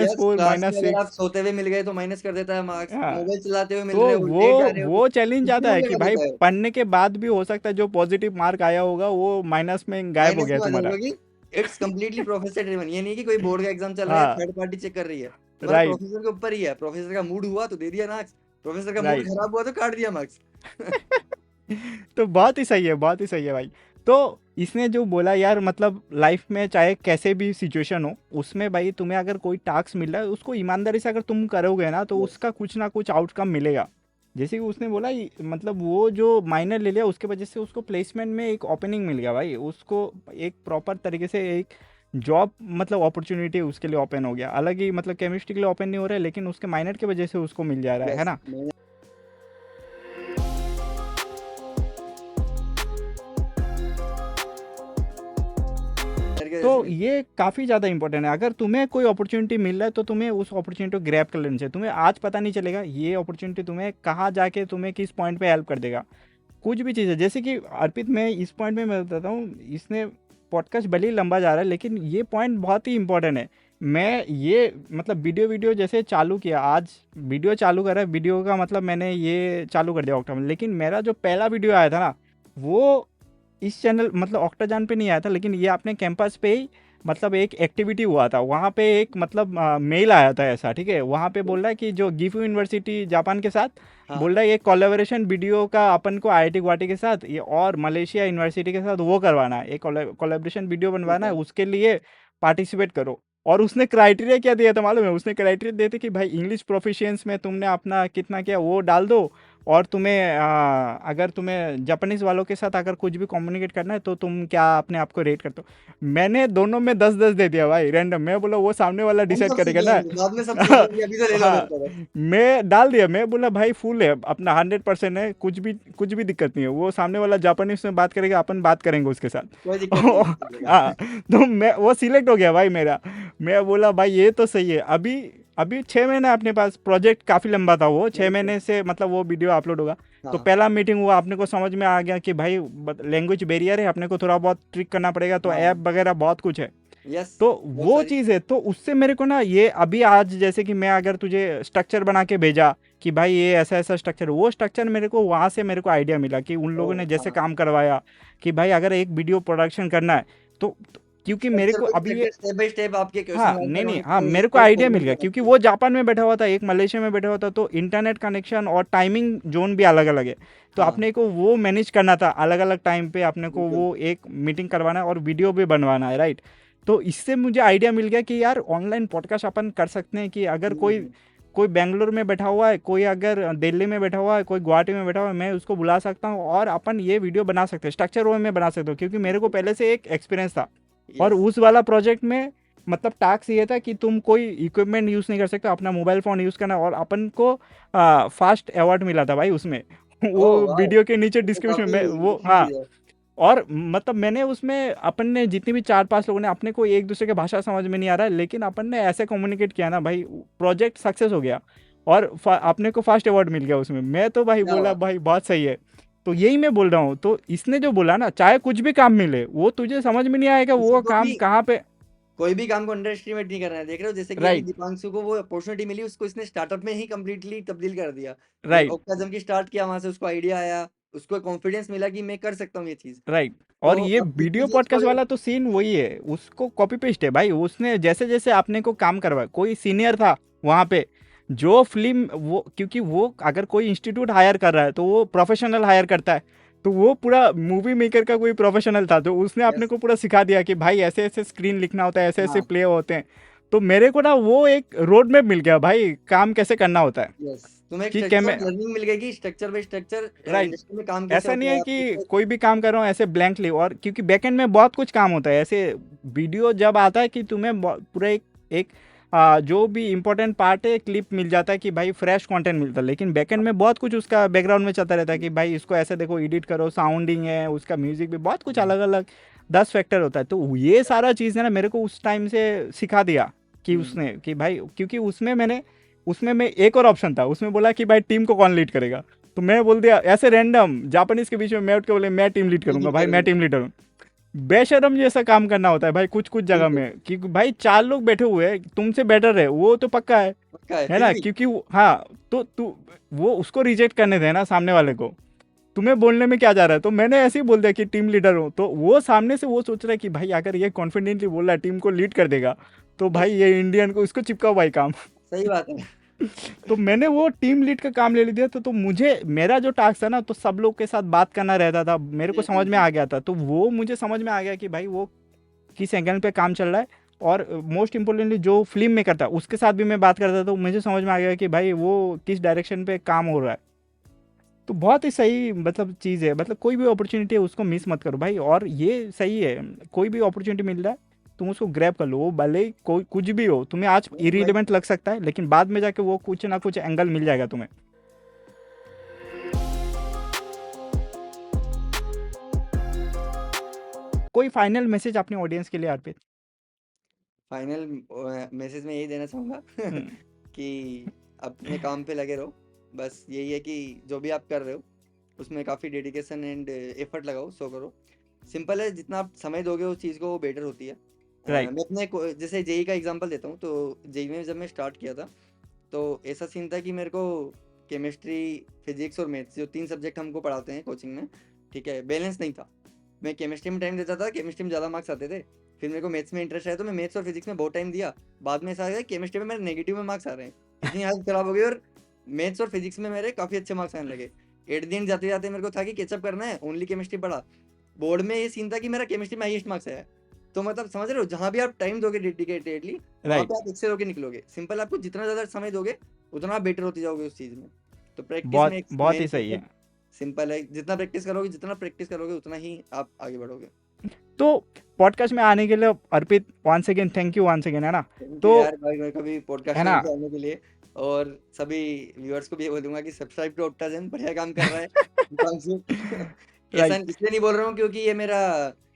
-4, क्लास में अगर आप -6। सोते हुए मिल गए तो माइनस कर देता है मार्क्स, हाँ, मोबाइल चलाते हुए मिल तो रहे हो, वो लेट जा रहे हो तो वो चैलेंज कुछ भी आता है लोग कि लगा भाई देता है। पढ़ने के बाद भी हो सकता है जो पॉजिटिव मार्क आया होगा वो माइनस में गायब हो माइनस गया में आ जाएगा, तुम्हारा। क्योंकि इट्स कम्प्लीटली प्रोफेसर ड्रिवन। ये नहीं कि कोई बोर्ड का एग्जाम चल रहा है, हाँ, थर्ड पार्टी चेक कर रही है, तुम्हारा राइट प्रोफेसर के ऊपर ही है। प्रोफेसर का मूड हुआ तो दे दिया मार्क्स, प्रोफेसर का मूड राइट। खराब हुआ तो काट दिया मार्क्स। तो बहुत ही सही है, बहुत ही सही है भाई। तो इसने जो बोला यार, मतलब लाइफ में चाहे कैसे भी सिचुएशन हो, उसमें भाई तुम्हें अगर कोई टास्क मिल रहा है उसको ईमानदारी से अगर तुम करोगे ना तो यस, उसका कुछ ना कुछ आउटकम मिलेगा। जैसे कि उसने बोला मतलब वो जो माइनर ले लिया उसके वजह से उसको प्लेसमेंट में एक ओपनिंग मिल गया भाई, उसको एक प्रॉपर तरीके से एक जॉब मतलब अपॉर्चुनिटी उसके लिए ओपन हो गया। अलग ही मतलब केमिस्ट्री के लिए ओपन नहीं हो रहा है, लेकिन उसके माइनर की वजह से उसको मिल जा रहा है यस। ना। तो ये काफ़ी ज़्यादा इंपॉर्टेंट है। अगर तुम्हें कोई अपॉर्चुनिटी मिल रहा है तो तुम्हें उस अपॉर्चुनिटी को ग्रैब कर लेना चाहिए। तुम्हें आज पता नहीं चलेगा ये अपॉर्चुनिटी तुम्हें कहाँ जाके तुम्हें किस पॉइंट पे हेल्प कर देगा। कुछ भी चीज़ है, जैसे कि अर्पित, मैं इस पॉइंट में मैं बताता हूँ, इसने पॉडकास्ट भले ही लंबा जा रहा है लेकिन ये पॉइंट बहुत ही इंपॉर्टेंट है। मैं ये मतलब वीडियो वीडियो जैसे चालू किया, आज वीडियो चालू करा, वीडियो का मतलब मैंने ये चालू कर दिया ऑक्टा में, लेकिन मेरा जो पहला वीडियो आया था ना वो इस चैनल मतलब ऑक्टाजान पे नहीं आया था, लेकिन ये अपने कैंपस पे ही मतलब एक एक्टिविटी हुआ था वहाँ पे, एक मतलब मेल आया था ऐसा, ठीक है। वहाँ पे बोल रहा है कि जो गिफू यूनिवर्सिटी जापान के साथ हाँ, बोल रहा है ये कोलैबोरेशन वीडियो का अपन को आईआईटी गुवाहाटी के साथ ये और मलेशिया यूनिवर्सिटी के साथ वो करवाना है, एक कोलैबोरेशन वीडियो बनवाना है, ओके, उसके लिए पार्टिसिपेट करो। और उसने क्राइटेरिया क्या दिया था मालूम है? उसने क्राइटेरिया दिए थे कि भाई इंग्लिश प्रोफिशिएंस में तुमने अपना कितना किया वो डाल दो, और तुम्हें अगर तुम्हें जापानीज़ वालों के साथ अगर कुछ भी कम्युनिकेट करना है तो तुम क्या अपने आप को रेट करते हो। मैंने दोनों में 10-10 दे दिया भाई रैंडम। मैं बोला वो सामने वाला हम डिसाइड सब सीख करेगा ना। लेंगे बाद में, सब सीख लेंगे, अभी तो ले लो हाँ, मेरे को बस। मैं डाल दिया, मैं बोला भाई फुल है अपना 100% है, कुछ भी दिक्कत नहीं है। वो सामने वाला जापानीज में बात करेगा, अपन बात करेंगे उसके कोई दिक्कत नहीं है, साथ। चलेगा। हाँ, तो मैं वो सिलेक्ट हो गया भाई मेरा। मैं बोला भाई ये तो सही है। अभी अभी 6 महीने अपने पास, प्रोजेक्ट काफ़ी लंबा था वो, 6 महीने से मतलब वो वीडियो अपलोड होगा। तो हाँ, पहला मीटिंग हुआ, अपने को समझ में आ गया कि भाई लैंग्वेज बैरियर है, अपने को थोड़ा बहुत ट्रिक करना पड़ेगा, तो हाँ, ऐप वगैरह बहुत कुछ है। यस, तो बहुत वो सारी। चीज़ है, तो उससे मेरे को ना ये अभी आज जैसे कि मैं अगर तुझे स्ट्रक्चर बना के भेजा कि भाई ये ऐसा ऐसा स्ट्रक्चर, वो स्ट्रक्चर मेरे को वहाँ से मेरे को आइडिया मिला कि उन ओ लोगों ने जैसे हाँ, काम करवाया कि भाई अगर एक वीडियो प्रोडक्शन करना है तो क्योंकि मेरे स्ट्रक्चर को को अभी ये स्टेप बाय स्टेप आपके क्वेश्चन हाँ आंसर नहीं होने हाँ चाहिए, मेरे को स्टेप आइडिया फॉलो मिल गया, करना क्योंकि चाहिए। वो जापान में बैठा हुआ था, एक मलेशिया में बैठा हुआ था, तो इंटरनेट कनेक्शन और टाइमिंग जोन भी अलग अलग है। तो हाँ, अपने को वो मैनेज करना था अलग अलग टाइम पे, अपने को बिल्कुल। वो एक मीटिंग करवाना है और वीडियो भी बनवाना है, राइट। तो इससे मुझे आइडिया मिल गया कि यार ऑनलाइन पॉडकास्ट अपन कर सकते हैं कि अगर कोई हम्म, कोई बेंगलोर में बैठा हुआ है, कोई अगर दिल्ली में बैठा हुआ है, कोई गुवाहाटी में बैठा हुआ है, मैं उसको बुला सकता हूँ और अपन ये वीडियो बना सकते हैं, स्ट्रक्चर वो मैं बना सकता हूँ, क्योंकि मेरे को पहले से एक एक्सपीरियंस था। और यस, उस वाला प्रोजेक्ट में मतलब टास्क ये था कि तुम कोई इक्विपमेंट यूज़ नहीं कर सकते, अपना मोबाइल फ़ोन यूज़ करना, और अपन को फास्ट अवार्ड मिला था भाई उसमें। ओ वो वाह, वीडियो के नीचे तो डिस्क्रिप्शन काफी में वो, अच्छी हाँ। चीज है। और मतलब मैंने उसमें अपन ने जितनी भी 4-5 लोगों ने, अपने को एक दूसरे की भाषा समझ में नहीं आ रहा है, लेकिन अपन ने ऐसे कम्युनिकेट किया ना भाई, प्रोजेक्ट सक्सेस हो गया और अपने को फास्ट अवार्ड मिल गया उसमें। मैं तो भाई क्या बोला बात भाई बहुत सही है। तो यही मैं बोल रहा हूँ, तो इसने जो बोला ना चाहे कुछ भी काम मिले वो तुझे समझ में नहीं आएगा है, किसी वो को काम भी कहाँ पे। कोई भी काम को अंडर एस्टिमेट नहीं करना है, देख रहे हो जैसे कि अभी राइट दीपांशु को वो अपॉर्चुनिटी मिली, उसको इसने स्टार्टअप में ही कंप्लीटली तब्दील कर दिया। वो राइट ओक्टा जम की स्टार्ट किया, वहां से उसको आइडिया आया, उसको कॉन्फिडेंस मिला कि मैं कर सकता हूँ ये चीज। राइट। और तो ये अब वीडियो जितनी पॉडकास्ट एक्सपोजर, वाला तो सीन वही है, उसको कॉपी पेस्ट है भाई। उसने जैसे जैसे आपने को काम करवाया, कोई सीनियर था वहाँ पे जो फिल्म वो, क्योंकि वो अगर कोई इंस्टीट्यूट हायर कर रहा है तो वो प्रोफेशनल हायर करता है, तो वो पूरा मूवी मेकर का कोई प्रोफेशनल था, तो उसने अपने यस, को पूरा सिखा दिया कि भाई ऐसे ऐसे स्क्रीन लिखना होता है, ऐसे ऐसे हाँ, प्ले होते हैं। तो मेरे को ना वो एक रोड मैप मिल गया भाई, काम कैसे करना होता है। यस, तुम्हें एक कि स्ट्रक्चर कैमे ऑफ लर्निंग मिल गई, structure bye structure right. Industry में काम कैसे ऐसा नहीं होता है है, आप कि कितने। कोई भी काम कर रहा हूँ ऐसे ब्लैंकली, और क्योंकि बैकएंड में बहुत कुछ काम होता है ऐसे। वीडियो जब आता है कि तुम्हें पूरा एक जो भी इम्पोर्टेंट पार्ट है क्लिप मिल जाता है कि भाई फ्रेश कंटेंट मिलता है, लेकिन बैकएंड में बहुत कुछ उसका बैकग्राउंड में चलता रहता है कि भाई इसको ऐसे देखो, एडिट करो, साउंडिंग है, उसका म्यूजिक भी, बहुत कुछ अलग अलग 10 फैक्टर होता है। तो ये सारा चीज़ है ना, मेरे को उस टाइम से सिखा दिया कि उसने, कि भाई क्योंकि उसमें मैं एक और ऑप्शन था, उसमें बोला कि भाई टीम को कौन लीड करेगा, तो मैं बोल दिया ऐसे रैंडम जापानीज के बीच में, मैं उठ के बोले मैं टीम लीड करूंगा भाई, मैं टीम लीडर हूँ। बेशरम जैसा काम करना होता है भाई कुछ कुछ जगह बिल्कुल में, क्योंकि भाई 4 लोग बैठे हुए हैं, तुमसे बेटर है वो तो पक्का पक्का है, है फिर ना, भी क्योंकि हाँ, तो तू वो उसको रिजेक्ट करने देना सामने वाले को, तुम्हें बोलने में क्या जा रहा है। तो मैंने ऐसे ही बोल दिया कि टीम लीडर हूँ, तो वो सामने से वो सोच रहा है कि भाई अगर ये कॉन्फिडेंटली बोल रहा है टीम को लीड कर देगा, तो तो भाई ये इंडियन को इसको चिपका भाई काम। सही बात है। तो मैंने वो टीम लीड का काम ले लिया, तो मुझे मेरा जो टास्क था ना, तो सब लोग के साथ बात करना रहता था, मेरे को समझ में आ गया था, तो वो मुझे समझ में आ गया कि भाई वो किस एंगल पे काम चल रहा है। और मोस्ट इम्पोर्टेंटली जो फिल्म मेकर था उसके साथ भी मैं बात करता था, तो मुझे समझ में आ गया कि भाई वो किस डायरेक्शन पे काम हो रहा है। तो बहुत ही सही मतलब चीज़ है, मतलब कोई भी अपॉर्चुनिटी है उसको मिस मत करो भाई। और ये सही है, कोई भी अपॉर्चुनिटी मिल रहा है तुम उसको ग्रैब कर लो, वो भले ही कोई कुछ भी हो, तुम्हें आज भाई, इरिलेवेंट लग सकता है, लेकिन बाद में जाके वो कुछ ना कुछ एंगल मिल जाएगा तुम्हें। कोई फाइनल मैसेज अपने ऑडियंस के लिए अर्पित? फाइनल मैसेज में यही देना चाहूँगा हम्म, कि अपने काम पे लगे रहो। बस यही है कि जो भी आप कर रहे हो उसमें काफ़ी डेडिकेशन एंड एफर्ट लगाओ, सो करो। सिंपल है, जितना आप समय दोगे उस चीज़ को वो बेटर होती है। राइट मैं अपने जैसे जेई का एग्जांपल देता हूँ, तो जेई में जब मैं स्टार्ट किया था तो ऐसा सीन था कि मेरे को केमिस्ट्री, फिजिक्स और मैथ्स जो 3 सब्जेक्ट हमको पढ़ाते हैं कोचिंग में, ठीक है, बैलेंस नहीं था। मैं केमिस्ट्री में टाइम देता था, केमिस्ट्री में ज़्यादा मार्क्स आते थे। फिर मेरे को मैथ्स में इंटरेस्ट आया तो मैं मैथ्स और फिजिक्स में बहुत टाइम दिया। बाद में ऐसा आया केमिस्ट्री में मेरे नेगेटिव में मार्क्स आ रहे हैं, इतनी हालत खराब हो गई, और मैथ्स और फिजिक्स में मेरे काफ़ी अच्छे मार्क्स आने लगे। एट द एंड जाते जाते मेरे को था कि केचअप करना है, ओनली केमिस्ट्री पढ़ा। बोर्ड में ये सीन था कि मेरा केमिस्ट्री में हाईएस्ट मार्क्स आया। तो मतलब समझ रहे हो, जहाँ भी आप टाइम दोगे डेडिकेटेडली, वहाँ राइट। पे आप एक्सेल होके निकलोगे। सिंपल, आपको जितना ज़्यादा समय दोगे उतना आप बेटर होते जाओगे उस चीज़ में। तो प्रैक्टिस में बहुत एक बहुत मेन ही सही चीज़ है। है। सिंपल है, जितना प्रैक्टिस करोगे उतना ही आप आगे बढ़ोगे। तो पॉडकास्ट में आने के लिए Arpit once again thank you once again, है ना। थैंक यू तो यार भाई, मेरे को भी है पॉडकास्ट ना। में आने के लिए। और सभी व्यूअर्स को भी ये बोलूंगा कि सब्सक्राइब टू ऑक्टाजन, बढ़िया काम कर रहा है दीपांशु। ऐसा राइट इसलिए नहीं बोल रहा हूँ क्योंकि ये मेरा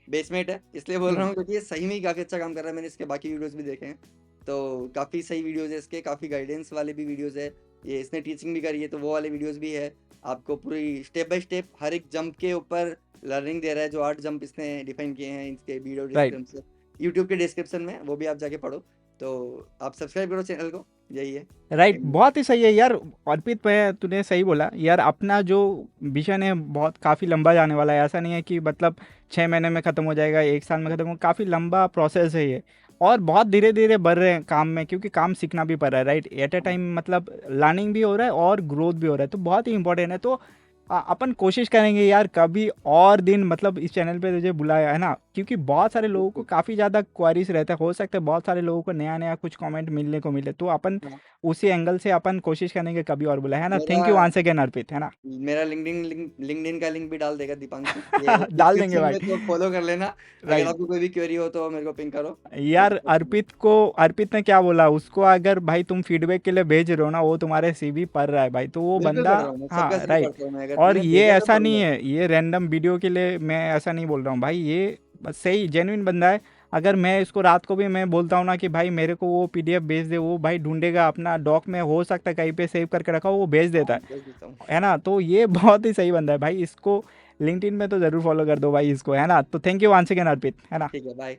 बेसमेट है, इसलिए बोल रहा हम्म हूँ क्योंकि ये सही में ही काफ़ी अच्छा काम कर रहा है। मैंने इसके बाकी वीडियोस भी देखे हैं, तो काफ़ी सही वीडियोस है इसके, काफ़ी गाइडेंस वाले भी वीडियोस है। ये इसने टीचिंग भी करी है तो वो वाले वीडियोस भी है। आपको पूरी स्टेप बाय स्टेप हर एक जंप के ऊपर लर्निंग दे रहा है। जो 8 जंप इसने डिफाइन किए हैं इसके वीडियो राइट डिस्क्रिप्शन, यूट्यूब के डिस्क्रिप्शन में, वो भी आप जाके पढ़ो। तो आप सब्सक्राइब करो चैनल को, यही है। राइट। बहुत ही सही है यार अर्पित, मैं तूने सही बोला यार, अपना जो विजन है बहुत काफ़ी लंबा जाने वाला है। ऐसा नहीं है कि मतलब 6 महीने में ख़त्म हो जाएगा, 1 साल में ख़त्म हो, काफ़ी लंबा प्रोसेस है ये। और बहुत धीरे धीरे बढ़ रहे हैं काम में, क्योंकि काम सीखना भी पड़ रहा है, राइट, एट ए टाइम, मतलब लर्निंग भी हो रहा है और ग्रोथ भी हो रहा है, तो बहुत ही इंपॉर्टेंट है। तो अपन कोशिश करेंगे यार कभी और दिन, मतलब इस चैनल पे तुझे बुलाया है ना, क्योंकि बहुत सारे लोगों को काफ़ी ज़्यादा क्वारीज रहता है, हो सकता है बहुत सारे लोगों को नया नया कुछ कमेंट मिलने को मिले, तो अपन हाँ, उसी एंगल से अपन कोशिश करेंगे कभी और बुलाए, है ना। मेरा थैंक यू वंस अगेन अर्पित, है ना। मेरा लिंक्डइन का लिंक भी डाल देगा दीपांशु, ये डाल देंगे डिस्क्रिप्शन भाई। में, तो फॉलो कर लेना। अगर राइट। आपको कोई भी क्वेरी हो तो मेरे को पिंग करो। यार अर्पित ने क्या बोला, उसको अगर भाई तुम फीडबैक के लिए भेज रहे हो ना, वो तुम्हारे सीवी पढ़ रहा है भाई, तो वो बिल्कुल बंदा, पढ़ रहा हूँ मैं, सबका हाँ सीवी राइट। पढ़ता हूँ मैं, अगर और तुमने ये भेजा है तो ऐसा नहीं पढ़ूंगा। है, ये रैंडम वीडियो के लिए मैं ऐसा नहीं बोल रहा हूँ भाई, ये बस सही जेन्युइन बंदा है। अगर मैं इसको रात को भी मैं बोलता हूँ ना कि भाई मेरे को वो पीडीएफ भेज दे, वो भाई ढूंढेगा अपना डॉक में, हो सकता है कहीं पे सेव करके रखा हो, वो भेज देता हाँ, भेज देता हूँ। है ना। तो ये बहुत ही सही बंदा है भाई, इसको लिंक्डइन में तो ज़रूर फॉलो कर दो भाई इसको, है ना। तो थैंक यू वंस अगेन अर्पित, है ना। ठीक है, बाय।